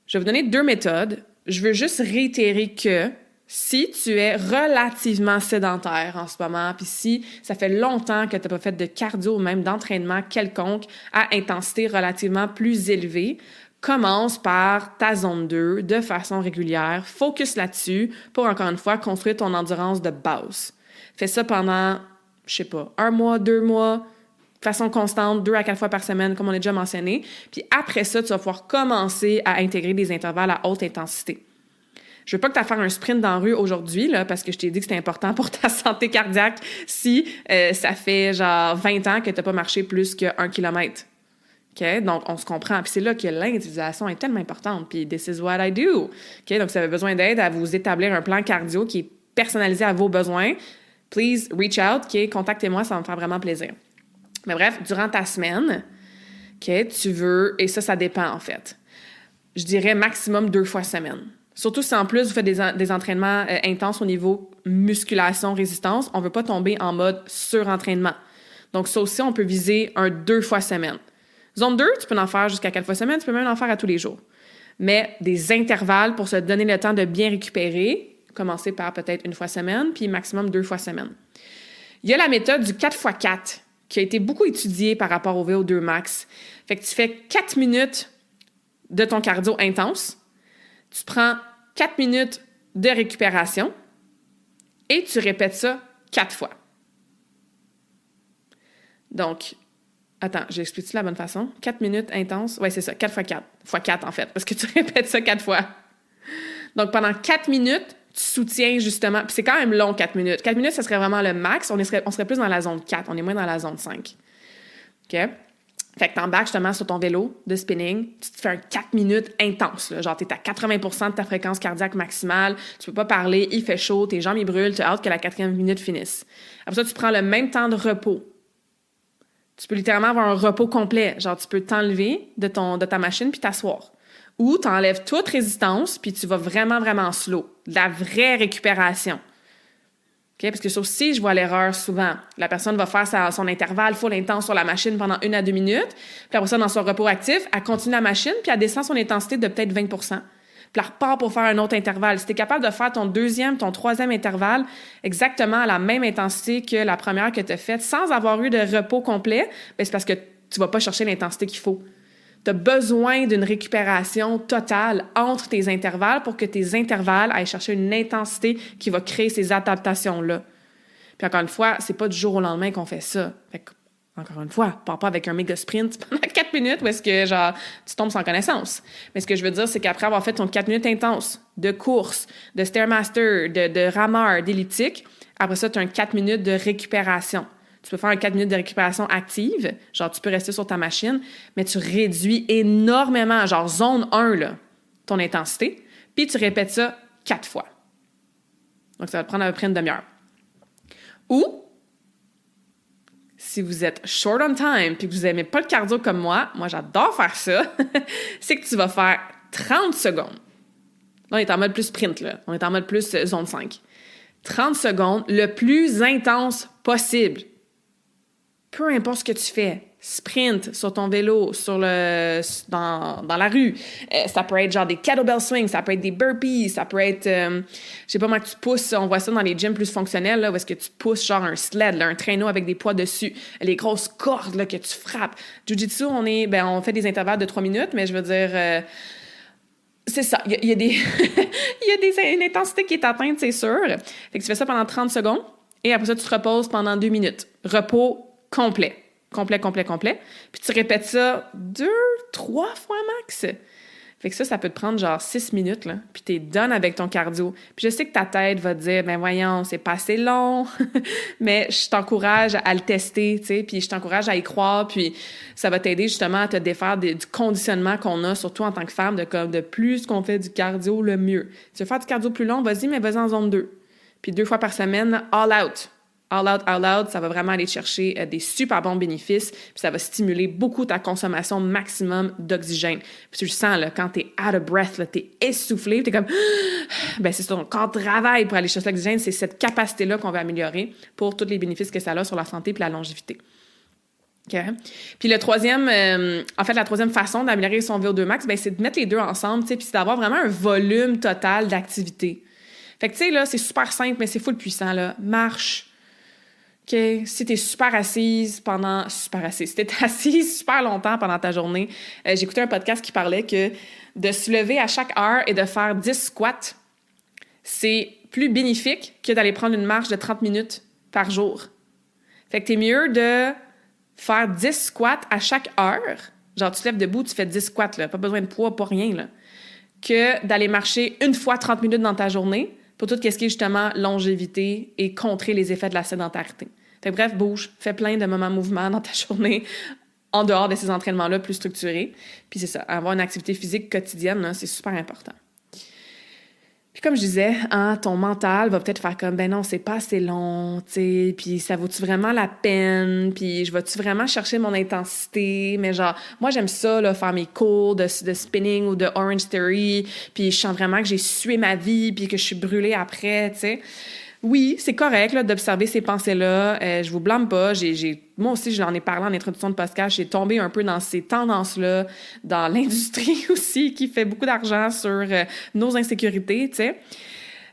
[SPEAKER 1] Je vais vous donner 2 méthodes. Je veux juste réitérer que si tu es relativement sédentaire en ce moment, puis si ça fait longtemps que tu n'as pas fait de cardio ou même d'entraînement quelconque à intensité relativement plus élevée, commence par ta zone 2 de façon régulière. Focus là-dessus pour, encore une fois, construire ton endurance de base. Fais ça pendant, je sais pas, 1 mois, 2 mois, de façon constante, 2 à 4 fois par semaine, comme on a déjà mentionné. Puis après ça, tu vas pouvoir commencer à intégrer des intervalles à haute intensité. Je veux pas que tu aies à faire un sprint dans la rue aujourd'hui, là, parce que je t'ai dit que c'était important pour ta santé cardiaque si ça fait genre 20 ans que tu n'as pas marché plus que 1 kilomètre. OK? Donc, on se comprend. Puis c'est là que l'individualisation est tellement importante. Puis this is what I do. OK? Donc, si vous avez besoin d'aide à vous établir un plan cardio qui est personnalisé à vos besoins, please reach out. OK? Contactez-moi, ça va me faire vraiment plaisir. Mais bref, durant ta semaine, OK, tu veux, et ça dépend en fait. Je dirais maximum 2 fois semaine. Surtout si en plus vous faites des entraînements intenses au niveau musculation, résistance, on ne veut pas tomber en mode surentraînement. Donc ça aussi, on peut viser 2 fois semaine. Zone 2, tu peux en faire jusqu'à 4 fois semaine, tu peux même en faire à tous les jours. Mais des intervalles pour se donner le temps de bien récupérer, commencer par peut-être 1 fois semaine, puis maximum 2 fois semaine. Il y a la méthode du 4x4 qui a été beaucoup étudiée par rapport au VO2 max. Fait que tu fais 4 minutes de ton cardio intense, tu prends 4 minutes de récupération et tu répètes ça 4 fois. Donc, attends, j'explique-tu la bonne façon? 4 minutes intenses, oui, c'est ça, 4 fois 4. Fois 4, en fait, parce que tu répètes ça 4 fois. Donc, pendant 4 minutes, tu soutiens justement, puis c'est quand même long, 4 minutes. 4 minutes, ça serait vraiment le max. On serait plus dans la zone 4, on est moins dans la zone 5. OK? Fait que t'embarques justement sur ton vélo de spinning, tu te fais un 4 minutes intense, là. Genre, t'es à 80% de ta fréquence cardiaque maximale, tu peux pas parler, il fait chaud, tes jambes, ils brûlent, tu as hâte que la 4e minute finisse. Après ça, tu prends le même temps de repos. Tu peux littéralement avoir un repos complet. Genre, tu peux t'enlever de ta machine puis t'asseoir. Ou tu enlèves toute résistance puis tu vas vraiment, vraiment slow. De la vraie récupération. Okay? Parce que ça aussi, je vois l'erreur souvent. La personne va faire son intervalle full intense sur la machine pendant 1 à 2 minutes. Puis après ça, dans son repos actif, elle continue la machine puis elle descend son intensité de peut-être 20%. Puis elle repart pour faire un autre intervalle. Si tu es capable de faire ton 2e, ton 3e intervalle exactement à la même intensité que la première que tu as faite sans avoir eu de repos complet, bien, c'est parce que tu ne vas pas chercher l'intensité qu'il faut. Tu as besoin d'une récupération totale entre tes intervalles pour que tes intervalles aillent chercher une intensité qui va créer ces adaptations-là. Puis encore une fois, c'est pas du jour au lendemain qu'on fait ça. Fait que, encore une fois, pars pas avec un méga sprint pendant 4 minutes où est-ce que genre tu tombes sans connaissance. Mais ce que je veux dire, c'est qu'après avoir fait ton 4 minutes intense de course, de Stairmaster, de rameur, d'elliptique, après ça, tu as un 4 minutes de récupération. Tu peux faire un 4 minutes de récupération active, genre tu peux rester sur ta machine, mais tu réduis énormément, genre zone 1, là, ton intensité, puis tu répètes ça 4 fois. Donc, ça va te prendre à peu près une demi-heure. Ou, si vous êtes short on time puis que vous n'aimez pas le cardio comme moi j'adore faire ça, c'est que tu vas faire 30 secondes. Là, on est en mode plus sprint, là. On est en mode plus zone 5. 30 secondes, le plus intense possible. peu importe ce que tu fais, sprint sur ton vélo, dans la rue, ça peut être genre des kettlebell swings, ça peut être des burpees, ça peut être, je sais pas moi, que tu pousses, on voit ça dans les gyms plus fonctionnels, là, où est-ce que tu pousses genre un sled, là, un traîneau avec des poids dessus, les grosses cordes là, que tu frappes. Jiu-Jitsu, on fait des intervalles de 3 minutes, mais je veux dire... c'est ça, il y a des une intensité qui est atteinte, c'est sûr. Fait que tu fais ça pendant 30 secondes et après ça, tu te reposes pendant 2 minutes. Repos complet. Complet. Puis tu répètes ça 2, 3 fois max. Fait que ça peut te prendre genre 6 minutes, là. Puis t'es done avec ton cardio. Puis je sais que ta tête va te dire, ben voyons, c'est pas assez long. Mais je t'encourage à le tester, tu sais. Puis je t'encourage à y croire. Puis ça va t'aider justement à te défaire du conditionnement qu'on a, surtout en tant que femme, de plus qu'on fait du cardio, le mieux. Tu veux faire du cardio plus long, vas-y, mais vas-y en zone 2. Puis 2 fois par semaine, all out. All out, ça va vraiment aller chercher des super bons bénéfices, puis ça va stimuler beaucoup ta consommation maximum d'oxygène. Puis tu le sens, là, quand t'es out of breath, là, t'es essoufflé, t'es comme... ben c'est ça, ton corps travaille pour aller chercher l'oxygène, c'est cette capacité-là qu'on va améliorer pour tous les bénéfices que ça a sur la santé puis la longévité. Okay. Puis la troisième façon d'améliorer son VO2 max, ben c'est de mettre les deux ensemble, tu sais, puis c'est d'avoir vraiment un volume total d'activité. Fait que tu sais, là, c'est super simple, mais c'est full puissant, là. Marche. OK, si t'es si t'es assise super longtemps pendant ta journée, j'écoutais un podcast qui parlait que de se lever à chaque heure et de faire 10 squats, c'est plus bénéfique que d'aller prendre une marche de 30 minutes par jour. Fait que t'es mieux de faire 10 squats à chaque heure, genre tu te lèves debout, tu fais 10 squats, là, pas besoin de poids, pas rien, là, que d'aller marcher une fois 30 minutes dans ta journée pour tout ce qui est justement longévité et contrer les effets de la sédentarité. Fait que bref, bouge, fais plein de moments mouvements dans ta journée en dehors de ces entraînements-là plus structurés. Puis c'est ça, avoir une activité physique quotidienne, là, c'est super important. Puis comme je disais, hein, ton mental va peut-être faire comme, ben non, c'est pas assez long, tu sais, puis ça vaut-tu vraiment la peine, puis je vais-tu vraiment chercher mon intensité, mais genre, moi j'aime ça, là, faire mes cours de spinning ou de Orange Theory, puis je sens vraiment que j'ai sué ma vie, puis que je suis brûlée après, tu sais. Oui, c'est correct là, d'observer ces pensées-là. Je vous blâme pas. Moi aussi, je l'en ai parlé en introduction de podcast. J'ai tombé un peu dans ces tendances-là, dans l'industrie aussi, qui fait beaucoup d'argent sur nos insécurités, tu sais.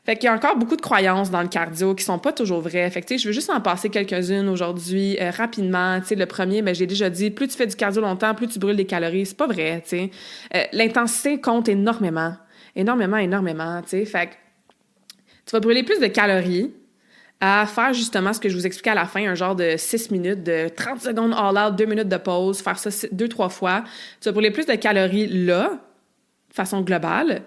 [SPEAKER 1] Fait qu'il y a encore beaucoup de croyances dans le cardio qui sont pas toujours vraies. Fait que, tu sais, je veux juste en passer quelques-unes aujourd'hui, rapidement. Tu sais, le premier, ben, j'ai déjà dit, plus tu fais du cardio longtemps, plus tu brûles des calories. C'est pas vrai, tu sais. L'intensité compte énormément. Énormément, tu sais. Fait que tu vas brûler plus de calories à faire justement ce que je vous expliquais à la fin, un genre de 6 minutes, de 30 secondes all-out, 2 minutes de pause, faire ça 2-3 fois. Tu vas brûler plus de calories là, de façon globale,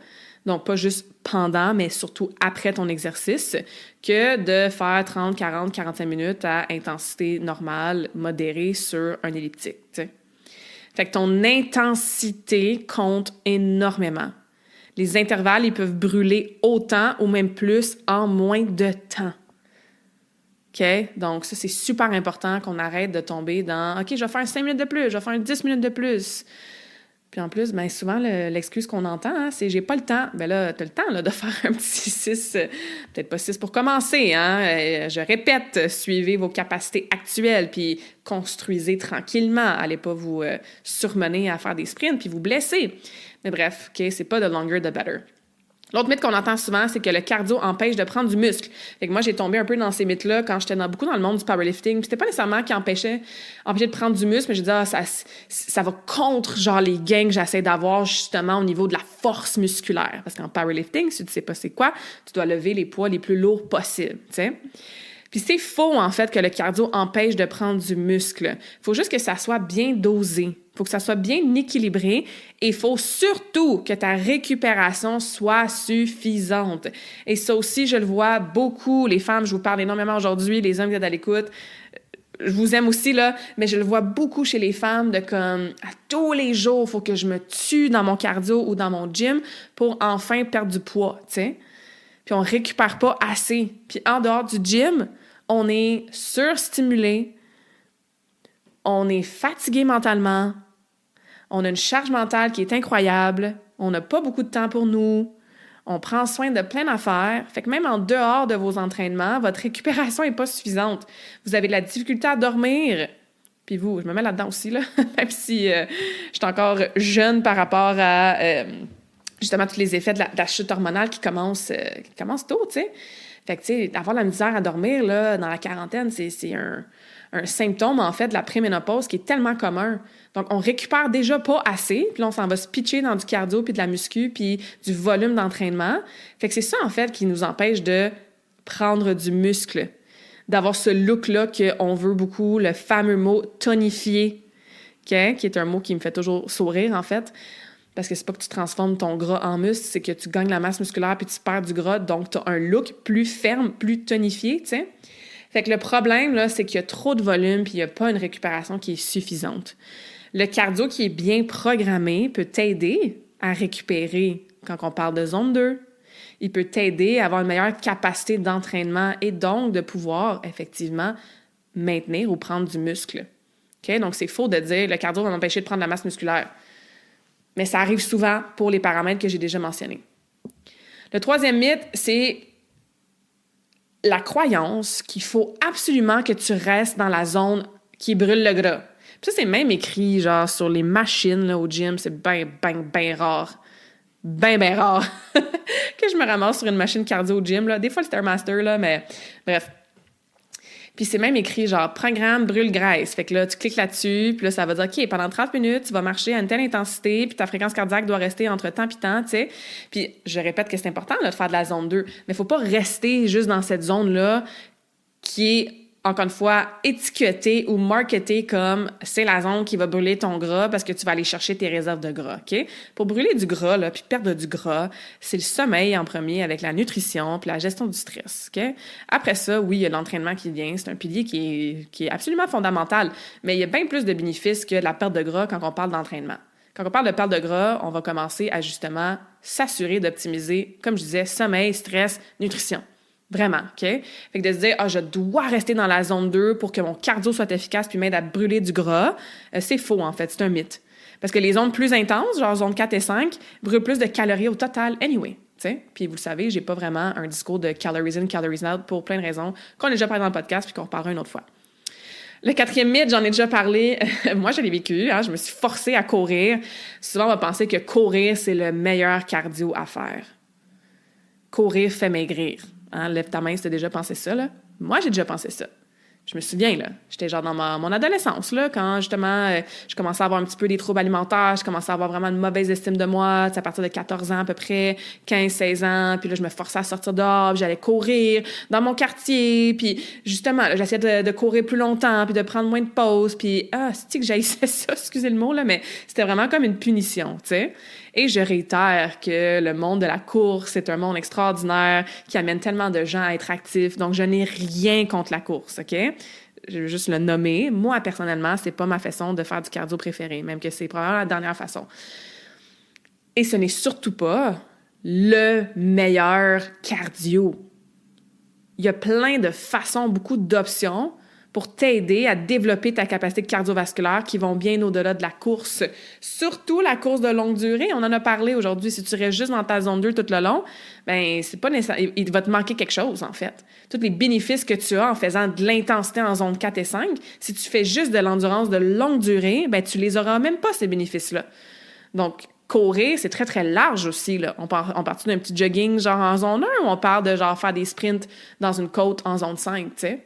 [SPEAKER 1] donc pas juste pendant, mais surtout après ton exercice, que de faire 30, 40, 45 minutes à intensité normale, modérée sur un elliptique, t'sais. Fait que ton intensité compte énormément. Les intervalles, ils peuvent brûler autant ou même plus en moins de temps. OK? Donc, ça, c'est super important qu'on arrête de tomber dans « OK, je vais faire 5 minutes de plus, je vais faire 10 minutes de plus. » Puis en plus, bien souvent, l'excuse qu'on entend, hein, c'est « j'ai pas le temps ». Bien là, t'as le temps là, de faire un petit 6, peut-être pas 6 pour commencer. Hein? Je répète, suivez vos capacités actuelles, puis construisez tranquillement. Allez pas vous surmener à faire des sprints, puis vous blesser. Mais bref, OK, c'est pas the longer the better. L'autre mythe qu'on entend souvent, c'est que le cardio empêche de prendre du muscle. Fait que moi, j'ai tombé un peu dans ces mythes-là quand j'étais beaucoup dans le monde du powerlifting. Puis c'était pas nécessairement qui empêchait de prendre du muscle, mais je disais, ça va contre genre les gains que j'essaie d'avoir justement au niveau de la force musculaire. Parce qu'en powerlifting, si tu sais pas c'est quoi, tu dois lever les poids les plus lourds possibles, tu sais. Puis c'est faux, en fait, que le cardio empêche de prendre du muscle. Il faut juste que ça soit bien dosé. Il faut que ça soit bien équilibré et il faut surtout que ta récupération soit suffisante. Et ça aussi, je le vois beaucoup. Les femmes, je vous parle énormément aujourd'hui, les hommes qui êtes à l'écoute, je vous aime aussi, là, mais je le vois beaucoup chez les femmes de comme, à tous les jours, il faut que je me tue dans mon cardio ou dans mon gym pour enfin perdre du poids, tu sais. Puis on récupère pas assez. Puis en dehors du gym, on est surstimulé, on est fatigué mentalement, on a une charge mentale qui est incroyable, on n'a pas beaucoup de temps pour nous, on prend soin de plein d'affaires. Fait que même en dehors de vos entraînements, votre récupération n'est pas suffisante. Vous avez de la difficulté à dormir. Puis vous, je me mets là-dedans aussi, là, même si je suis encore jeune par rapport à justement tous les effets de la chute hormonale qui commence tôt, tu sais. Fait que, tu sais, avoir la misère à dormir, là, dans la quarantaine, c'est un symptôme, en fait, de la préménopause qui est tellement commun. Donc, on récupère déjà pas assez, puis là, on s'en va se pitcher dans du cardio, puis de la muscu, puis du volume d'entraînement. Fait que c'est ça, en fait, qui nous empêche de prendre du muscle, d'avoir ce look-là qu'on veut beaucoup, le fameux mot « tonifier », okay? Qui est un mot qui me fait toujours sourire, en fait, parce que c'est pas que tu transformes ton gras en muscle, c'est que tu gagnes la masse musculaire puis tu perds du gras, donc tu as un look plus ferme, plus tonifié, tu sais. Fait que le problème, là, c'est qu'il y a trop de volume puis il n'y a pas une récupération qui est suffisante. Le cardio qui est bien programmé peut t'aider à récupérer quand on parle de zone 2. Il peut t'aider à avoir une meilleure capacité d'entraînement et donc de pouvoir effectivement maintenir ou prendre du muscle. Okay? Donc, c'est faux de dire le cardio va m'empêcher de prendre la masse musculaire. Mais ça arrive souvent pour les paramètres que j'ai déjà mentionnés. Le troisième mythe, c'est la croyance qu'il faut absolument que tu restes dans la zone qui brûle le gras. Puis ça, c'est même écrit genre sur les machines là, au gym. C'est bien rare. Bien rare que je me ramasse sur une machine cardio au gym. Là. Des fois, le Stairmaster, là, mais bref. Puis c'est même écrit genre programme brûle-graisse. Fait que là, tu cliques là-dessus, puis là, ça va dire OK, pendant 30 minutes, tu vas marcher à une telle intensité, puis ta fréquence cardiaque doit rester entre temps puis temps, tu sais. Puis je répète que c'est important là, de faire de la zone 2, mais il faut pas rester juste dans cette zone-là qui est, encore une fois, étiquetée ou marketée comme c'est la zone qui va brûler ton gras parce que tu vas aller chercher tes réserves de gras, OK? Pour brûler du gras, là, puis perdre du gras, c'est le sommeil en premier avec la nutrition puis la gestion du stress, OK? Après ça, oui, il y a l'entraînement qui vient. C'est un pilier qui est absolument fondamental, mais il y a bien plus de bénéfices que de la perte de gras quand on parle d'entraînement. Quand on parle de perte de gras, on va commencer à justement s'assurer d'optimiser, comme je disais, sommeil, stress, nutrition. Vraiment, OK? Fait que de se dire, je dois rester dans la zone 2 pour que mon cardio soit efficace puis m'aide à brûler du gras, c'est faux, en fait. C'est un mythe. Parce que les zones plus intenses, genre zone 4 et 5, brûlent plus de calories au total anyway. T'sais? Puis vous le savez, j'ai pas vraiment un discours de calories in, calories out pour plein de raisons qu'on a déjà parlé dans le podcast puis qu'on reparlera une autre fois. Le quatrième mythe, j'en ai déjà parlé. Moi, je l'ai vécu. Hein? Je me suis forcée à courir. Souvent, on va penser que courir, c'est le meilleur cardio à faire. Courir fait maigrir. Hein? Lève ta main si t'as déjà pensé ça, là. Moi, j'ai déjà pensé ça. Je me souviens, là, j'étais genre dans mon adolescence, là, quand justement, je commençais à avoir un petit peu des troubles alimentaires, je commençais à avoir vraiment une mauvaise estime de moi, à partir de 14 ans à peu près, 15, 16 ans, puis là, je me forçais à sortir dehors, puis j'allais courir dans mon quartier, puis justement, là, j'essayais de courir plus longtemps, puis de prendre moins de pauses, puis c'est que j'haïssais ça, excusez le mot, là, mais c'était vraiment comme une punition, tu sais. Et je réitère que le monde de la course, c'est un monde extraordinaire qui amène tellement de gens à être actifs. Donc, je n'ai rien contre la course, OK? Je veux juste le nommer. Moi, personnellement, c'est pas ma façon de faire du cardio préféré, même que c'est probablement la dernière façon. Et ce n'est surtout pas le meilleur cardio. Il y a plein de façons, beaucoup d'options pour t'aider à développer ta capacité cardiovasculaire qui vont bien au-delà de la course. Surtout la course de longue durée. On en a parlé aujourd'hui. Si tu restes juste dans ta zone 2 tout le long, ben c'est pas nécessaire. Il va te manquer quelque chose, en fait. Tous les bénéfices que tu as en faisant de l'intensité en zone 4 et 5, si tu fais juste de l'endurance de longue durée, ben tu les auras même pas, ces bénéfices-là. Donc, courir, c'est très, très large aussi, là. On part d'un petit jogging genre en zone 1 ou on parle de genre faire des sprints dans une côte en zone 5, tu sais.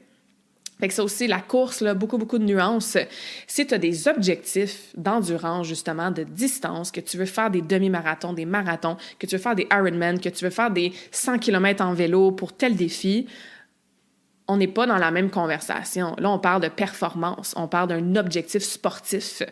[SPEAKER 1] Fait que ça aussi, la course, là, beaucoup de nuances. Si tu as des objectifs d'endurance, justement, de distance, que tu veux faire des demi-marathons, des marathons, que tu veux faire des Ironman, que tu veux faire des 100 km en vélo pour tel défi, on n'est pas dans la même conversation. Là, on parle de performance, on parle d'un objectif sportif.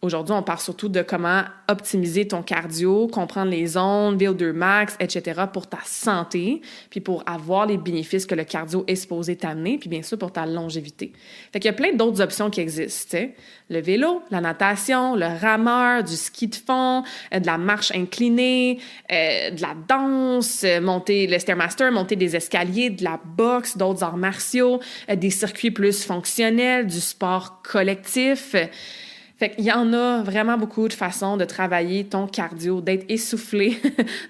[SPEAKER 1] Aujourd'hui, on parle surtout de comment optimiser ton cardio, comprendre les zones, Builder Max, etc. pour ta santé, puis pour avoir les bénéfices que le cardio est supposé t'amener, puis bien sûr pour ta longévité. Fait qu'il y a plein d'autres options qui existent, t'sais. Le vélo, la natation, le rameur, du ski de fond, de la marche inclinée, de la danse, monter le Stairmaster, monter des escaliers, de la boxe, d'autres arts martiaux, des circuits plus fonctionnels, du sport collectif. Fait qu'il y en a vraiment beaucoup de façons de travailler ton cardio, d'être essoufflé,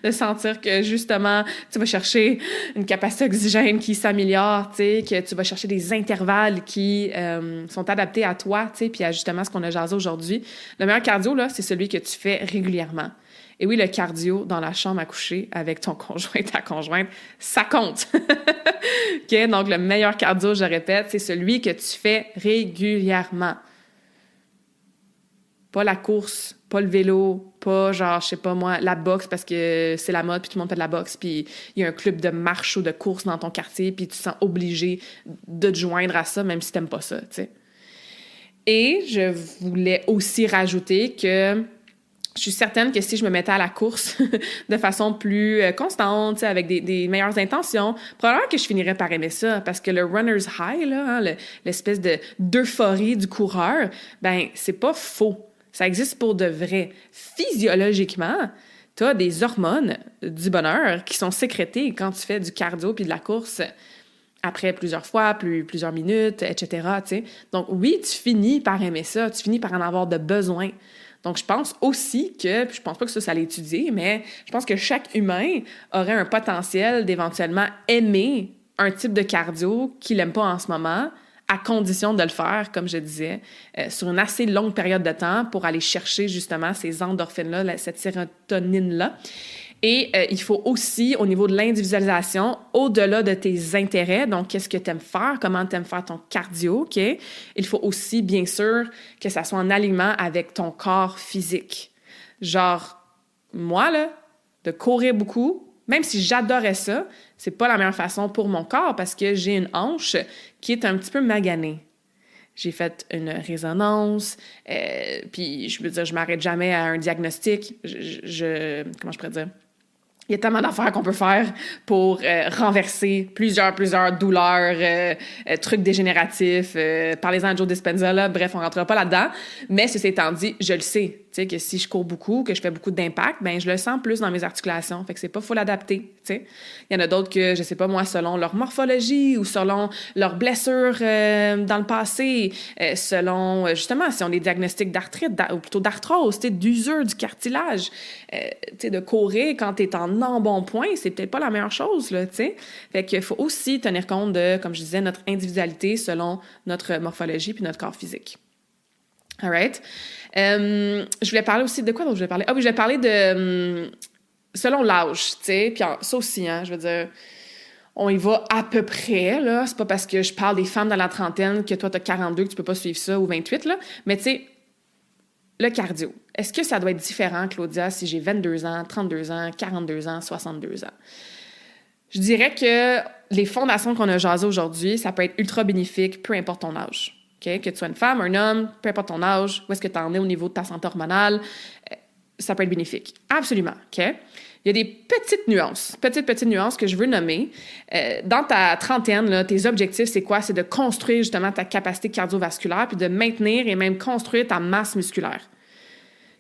[SPEAKER 1] de sentir que justement, tu vas chercher une capacité d'oxygène qui s'améliore, tu sais, que tu vas chercher des intervalles qui sont adaptés à toi, tu sais, puis à justement ce qu'on a jasé aujourd'hui. Le meilleur cardio, là, c'est celui que tu fais régulièrement. Et oui, le cardio dans la chambre à coucher avec ton conjoint, ta conjointe, ça compte. OK? Donc, le meilleur cardio, je répète, c'est celui que tu fais régulièrement. Pas la course, pas le vélo, pas genre, je sais pas moi, la boxe parce que c'est la mode puis tout le monde fait de la boxe puis il y a un club de marche ou de course dans ton quartier puis tu te sens obligé de te joindre à ça même si t'aimes pas ça, tu sais. Et je voulais aussi rajouter que je suis certaine que si je me mettais à la course de façon plus constante, avec des meilleures intentions, probablement que je finirais par aimer ça parce que le runner's high, là, hein, l'espèce d'euphorie du coureur, ben c'est pas faux. Ça existe pour de vrai. Physiologiquement, tu as des hormones du bonheur qui sont sécrétées quand tu fais du cardio puis de la course après plusieurs fois, plusieurs minutes, etc. T'sais. Donc oui, tu finis par aimer ça, tu finis par en avoir de besoin. Donc je pense aussi que, puis je pense pas que ça l'ait étudié, mais je pense que chaque humain aurait un potentiel d'éventuellement aimer un type de cardio qu'il n'aime pas en ce moment, à condition de le faire, comme je disais, sur une assez longue période de temps pour aller chercher justement ces endorphines-là, cette sérotonine-là. Et il faut aussi, au niveau de l'individualisation, au-delà de tes intérêts, donc qu'est-ce que tu aimes faire, comment tu aimes faire ton cardio, OK? Il faut aussi, bien sûr, que ça soit en alignement avec ton corps physique. Genre, moi, là, de courir beaucoup, même si j'adorais ça, c'est pas la meilleure façon pour mon corps parce que j'ai une hanche qui est un petit peu maganée. J'ai fait une résonance, puis je veux dire, je m'arrête jamais à un diagnostic. Comment je pourrais dire? Il y a tellement d'affaires qu'on peut faire pour renverser plusieurs douleurs, trucs dégénératifs. Parlez-en à Joe Dispenza, là. Bref, on ne rentrera pas là-dedans. Mais ceci étant dit, je le sais, tu sais, que si je cours beaucoup, que je fais beaucoup d'impact, ben je le sens plus dans mes articulations. Fait que c'est pas faut l'adapter, tu sais. Il y en a d'autres que, je sais pas moi, selon leur morphologie ou selon leurs blessures dans le passé, selon, justement, si on a des diagnostics d'arthrite ou plutôt d'arthrose, tu sais, d'usure du cartilage, tu sais, de courir quand t'es en embonpoint, c'est peut-être pas la meilleure chose, là, tu sais. Fait qu'il faut aussi tenir compte de, comme je disais, notre individualité selon notre morphologie puis notre corps physique. All right? Je voulais parler aussi de quoi? Donc, je voulais parler... Ah oui, je voulais parler de... selon l'âge, tu sais. Puis ça aussi, hein, je veux dire... On y va à peu près, là. C'est pas parce que je parle des femmes dans la trentaine que toi, t'as 42 que tu peux pas suivre ça, ou 28, là. Mais tu sais, le cardio. Est-ce que ça doit être différent, Claudia, si j'ai 22 ans, 32 ans, 42 ans, 62 ans? Je dirais que les fondations qu'on a jasées aujourd'hui, ça peut être ultra bénéfique, peu importe ton âge. Okay? Que tu sois une femme, un homme, peu importe ton âge, où est-ce que tu en es au niveau de ta santé hormonale, ça peut être bénéfique. Absolument. Okay? Il y a des petites nuances que je veux nommer. Dans ta trentaine, là, tes objectifs, c'est quoi? C'est de construire justement ta capacité cardiovasculaire puis de maintenir et même construire ta masse musculaire.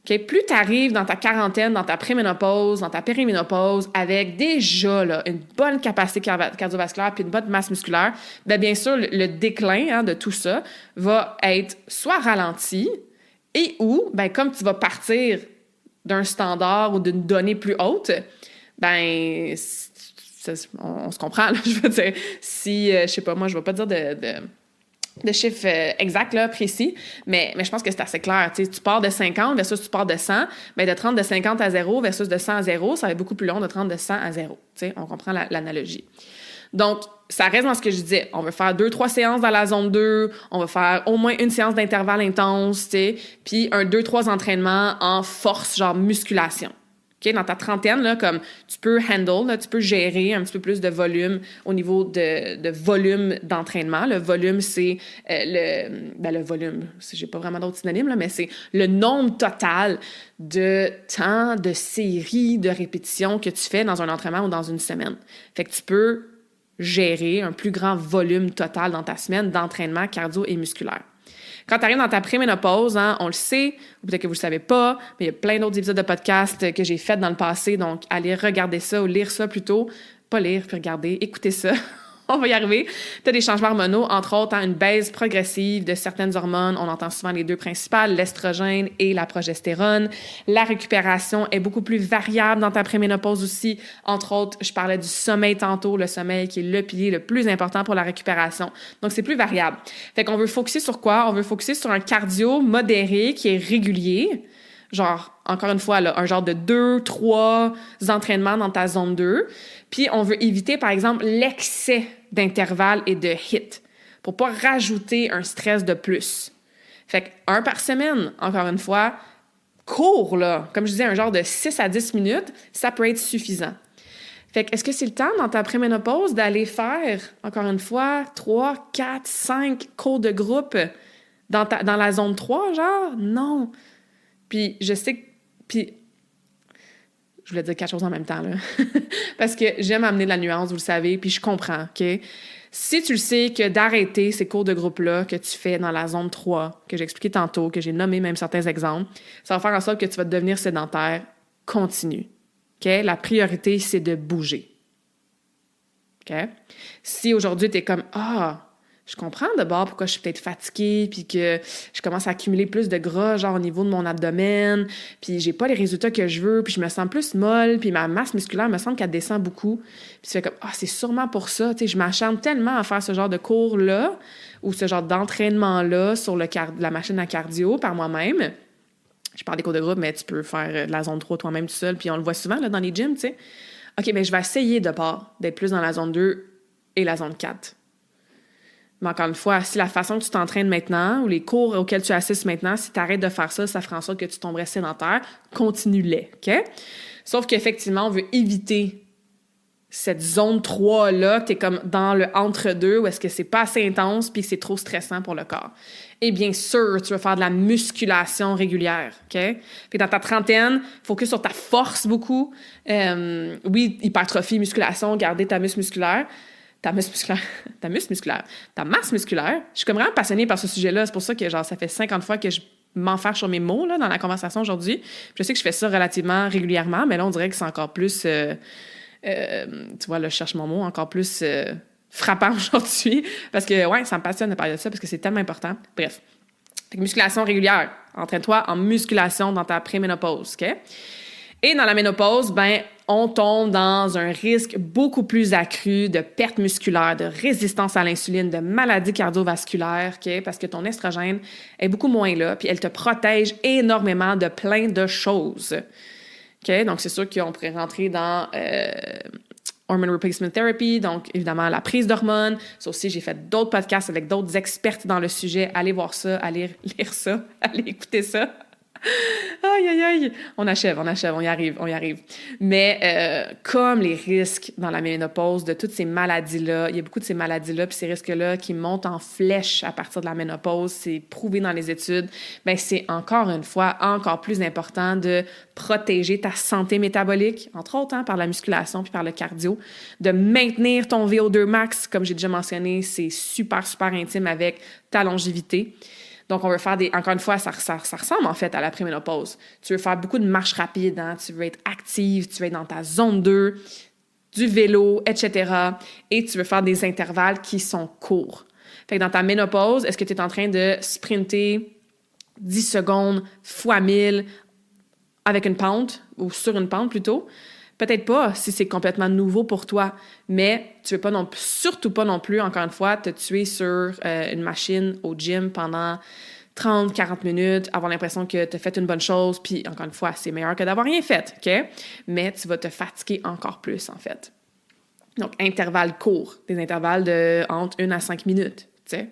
[SPEAKER 1] Okay? Plus tu arrives dans ta quarantaine, dans ta préménopause, dans ta périménopause, avec déjà là, une bonne capacité cardiovasculaire puis une bonne masse musculaire, bien sûr, le déclin de tout ça va être soit ralenti et ou, comme tu vas partir d'un standard ou d'une donnée plus haute, on se comprend, là, je veux dire. Si, je sais pas, moi, je vais pas dire de chiffre exact, là, précis, mais je pense que c'est assez clair. Tu sais, tu pars de 50 versus tu pars de 100, de 30 de 50 à 0 versus de 100 à 0, ça va être beaucoup plus long de 30 de 100 à 0. Tu sais, on comprend l'analogie. Donc, ça reste dans ce que je disais. On va faire 2-3 séances dans la zone 2, on va faire au moins une séance d'intervalle intense, tu sais, puis 2-3 entraînements en force, genre musculation. Okay? Dans ta trentaine, là, comme tu peux handle, là, tu peux gérer un petit peu plus de volume au niveau de volume d'entraînement. Le volume, c'est le volume, j'ai pas vraiment d'autres synonymes, là, mais c'est le nombre total de temps, de séries, de répétitions que tu fais dans un entraînement ou dans une semaine. Fait que tu peux gérer un plus grand volume total dans ta semaine d'entraînement cardio et musculaire. Quand tu arrives dans ta préménopause, hein, on le sait, ou peut-être que vous ne le savez pas, mais il y a plein d'autres épisodes de podcast que j'ai fait dans le passé, donc allez regarder ça ou lire ça plutôt. Pas lire, puis regarder, écoutez ça. On va y arriver. Tu as des changements hormonaux, entre autres, une baisse progressive de certaines hormones. On entend souvent les deux principales, l'estrogène et la progestérone. La récupération est beaucoup plus variable dans ta préménopause aussi. Entre autres, je parlais du sommeil tantôt, le sommeil qui est le pilier le plus important pour la récupération. Donc, c'est plus variable. Fait qu'on veut focuser sur quoi? On veut focuser sur un cardio modéré qui est régulier. Genre, encore une fois, là, un genre de 2-3 entraînements dans ta zone 2. Puis, on veut éviter, par exemple, l'excès d'intervalles et de hits pour pas rajouter un stress de plus. Fait que 1 par semaine, encore une fois, court, là. Comme je disais, un genre de 6 à 10 minutes, ça peut être suffisant. Fait que, est-ce que c'est le temps dans ta préménopause d'aller faire, encore une fois, 3, 4, 5 cours de groupe dans la zone 3, genre? Non. Puis, je sais que... Puis, je voulais dire 4 choses en même temps, là. Parce que j'aime amener de la nuance, vous le savez, puis je comprends, OK? Si tu le sais que d'arrêter ces cours de groupe-là que tu fais dans la zone 3, que j'ai expliqué tantôt, que j'ai nommé même certains exemples, ça va faire en sorte que tu vas devenir sédentaire, continue. OK? La priorité, c'est de bouger. OK? Si aujourd'hui, tu es comme « Ah, je comprends d'abord pourquoi je suis peut-être fatiguée, puis que je commence à accumuler plus de gras, genre au niveau de mon abdomen, puis j'ai pas les résultats que je veux, puis je me sens plus molle, puis ma masse musculaire me semble qu'elle descend beaucoup. » Puis tu fais comme « Ah, c'est sûrement pour ça. » Tu sais, je m'acharne tellement à faire ce genre de cours-là ou ce genre d'entraînement-là sur la machine à cardio par moi-même. Je parle des cours de groupe, mais tu peux faire de la zone 3 toi-même tout seul, puis on le voit souvent là, dans les gyms, tu sais. OK, mais je vais essayer d'être plus dans la zone 2 et la zone 4. Mais encore une fois, si la façon que tu t'entraînes maintenant ou les cours auxquels tu assistes maintenant, si tu arrêtes de faire ça, ça fera en sorte que tu tomberais sédentaire, continue-les, OK? Sauf qu'effectivement, on veut éviter cette zone 3-là, que tu es comme dans le entre-deux, où est-ce que c'est pas assez intense puis que c'est trop stressant pour le corps. Et bien sûr, tu veux faire de la musculation régulière, OK? Puis dans ta trentaine, focus sur ta force beaucoup. Oui, hypertrophie, musculation, garder ta masse musculaire. Ta masse musculaire. Je suis comme vraiment passionnée par ce sujet-là. C'est pour ça que genre ça fait 50 fois que je m'enfarge sur mes mots là, dans la conversation aujourd'hui. Puis je sais que je fais ça relativement régulièrement, mais là, on dirait que c'est encore plus... tu vois, là, je cherche mon mot, encore plus frappant aujourd'hui. Parce que, ouais, ça me passionne de parler de ça parce que c'est tellement important. Bref. Fait que musculation régulière. Entraîne-toi en musculation dans ta préménopause, OK? Et dans la ménopause, ben, on tombe dans un risque beaucoup plus accru de perte musculaire, de résistance à l'insuline, de maladies cardiovasculaires, OK? Parce que ton estrogène est beaucoup moins là, puis elle te protège énormément de plein de choses. OK? Donc, c'est sûr qu'on pourrait rentrer dans Hormone Replacement Therapy, donc évidemment la prise d'hormones. Ça aussi, j'ai fait d'autres podcasts avec d'autres expertes dans le sujet. Allez voir ça, allez lire ça, allez écouter ça. Aïe, aïe, aïe! On achève, on y arrive. Mais comme les risques dans la ménopause de toutes ces maladies-là, il y a beaucoup de ces maladies-là puis ces risques-là qui montent en flèche à partir de la ménopause, c'est prouvé dans les études, bien c'est encore une fois encore plus important de protéger ta santé métabolique, entre autres par la musculation puis par le cardio, de maintenir ton VO2 max, comme j'ai déjà mentionné, c'est super, super intime avec ta longévité. Donc, on veut faire encore une fois, ça ressemble en fait à la préménopause. Tu veux faire beaucoup de marches rapides, tu veux être active, tu veux être dans ta zone 2, du vélo, etc. Et tu veux faire des intervalles qui sont courts. Fait que dans ta ménopause, est-ce que tu es en train de sprinter 10 secondes fois 1000 avec une pente, ou sur une pente plutôt? Peut-être pas si c'est complètement nouveau pour toi, mais tu veux pas surtout pas non plus, encore une fois, te tuer sur une machine au gym pendant 30-40 minutes, avoir l'impression que tu as fait une bonne chose, puis encore une fois, c'est meilleur que d'avoir rien fait, OK? Mais tu vas te fatiguer encore plus, en fait. Donc, intervalles courts, des intervalles de entre 1 à 5 minutes, tu sais,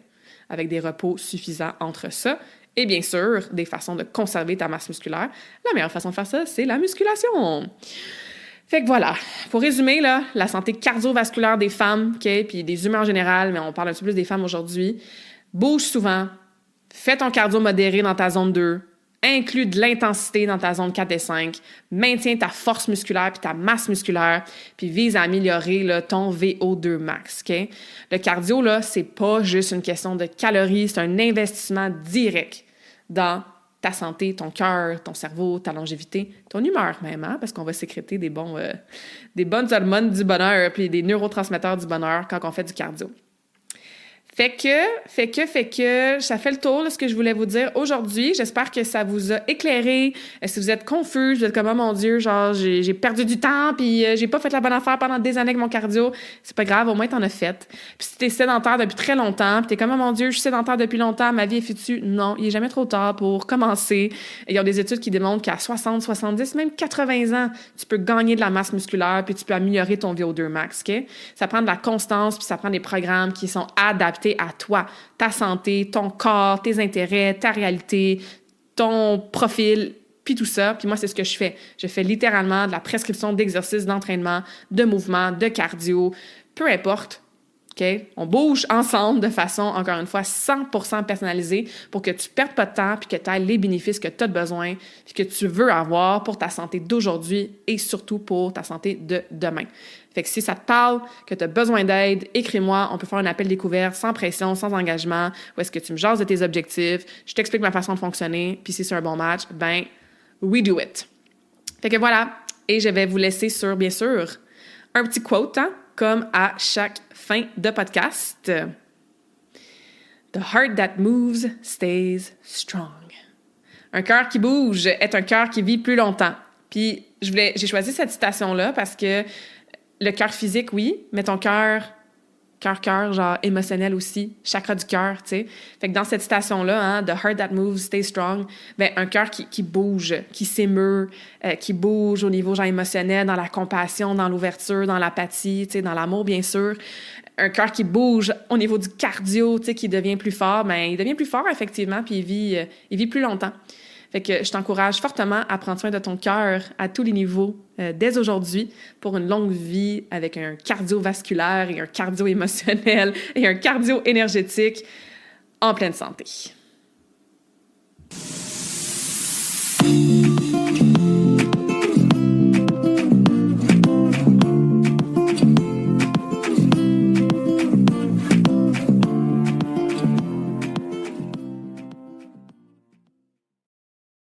[SPEAKER 1] avec des repos suffisants entre ça. Et bien sûr, des façons de conserver ta masse musculaire. La meilleure façon de faire ça, c'est la musculation. Fait que voilà, pour résumer, là, la santé cardiovasculaire des femmes, OK, puis des humains en général, mais on parle un petit peu plus des femmes aujourd'hui, bouge souvent, fais ton cardio modéré dans ta zone 2, inclus de l'intensité dans ta zone 4 et 5, maintiens ta force musculaire puis ta masse musculaire, puis vise à améliorer là, ton VO2 max, OK? Le cardio, là, c'est pas juste une question de calories, c'est un investissement direct dans ta santé, ton cœur, ton cerveau, ta longévité, ton humeur même, hein, parce qu'on va sécréter des bonnes hormones du bonheur puis des neurotransmetteurs du bonheur quand on fait du cardio. Fait que, ça fait le tour de ce que je voulais vous dire aujourd'hui. J'espère que ça vous a éclairé. Si vous êtes confus, vous êtes comme, oh mon Dieu, genre, j'ai perdu du temps, puis j'ai pas fait la bonne affaire pendant des années avec mon cardio, c'est pas grave, au moins t'en as fait. Puis si t'es sédentaire depuis très longtemps, puis t'es comme, oh mon Dieu, je suis sédentaire depuis longtemps, ma vie est foutue. Non, il est jamais trop tard pour commencer. Il y a des études qui démontrent qu'à 60, 70, même 80 ans, tu peux gagner de la masse musculaire, puis tu peux améliorer ton VO2 max, OK? Ça prend de la constance, puis ça prend des programmes qui sont adaptés à toi, ta santé, ton corps, tes intérêts, ta réalité, ton profil, puis tout ça. Puis moi, c'est ce que je fais. Je fais littéralement de la prescription d'exercices, d'entraînement, de mouvement, de cardio, peu importe. OK? On bouge ensemble de façon, encore une fois, 100% personnalisée pour que tu ne perdes pas de temps puis que tu aies les bénéfices que tu as besoin puis que tu veux avoir pour ta santé d'aujourd'hui et surtout pour ta santé de demain. Fait que si ça te parle, que tu as besoin d'aide, écris-moi. On peut faire un appel découverte sans pression, sans engagement. Ou est-ce que tu me jases de tes objectifs? Je t'explique ma façon de fonctionner. Puis si c'est un bon match, ben, we do it. Fait que voilà. Et je vais vous laisser sur, bien sûr, un petit quote, hein, comme à chaque fin de podcast. The heart that moves stays strong. Un cœur qui bouge est un cœur qui vit plus longtemps. Puis j'ai choisi cette citation-là parce que le cœur physique, oui, mais ton cœur, genre émotionnel aussi, chakra du cœur, tu sais. Fait que dans cette citation-là, hein, The heart that moves, stay strong, ben un cœur qui bouge, qui s'émeut, qui bouge au niveau genre émotionnel, dans la compassion, dans l'ouverture, dans l'apathie, tu sais, dans l'amour, bien sûr. Un cœur qui bouge au niveau du cardio, tu sais, qui devient plus fort, ben il devient plus fort, effectivement, puis il vit plus longtemps. Fait que je t'encourage fortement à prendre soin de ton cœur à tous les niveaux dès aujourd'hui pour une longue vie avec un cardiovasculaire et un cardio émotionnel et un cardio énergétique en pleine santé.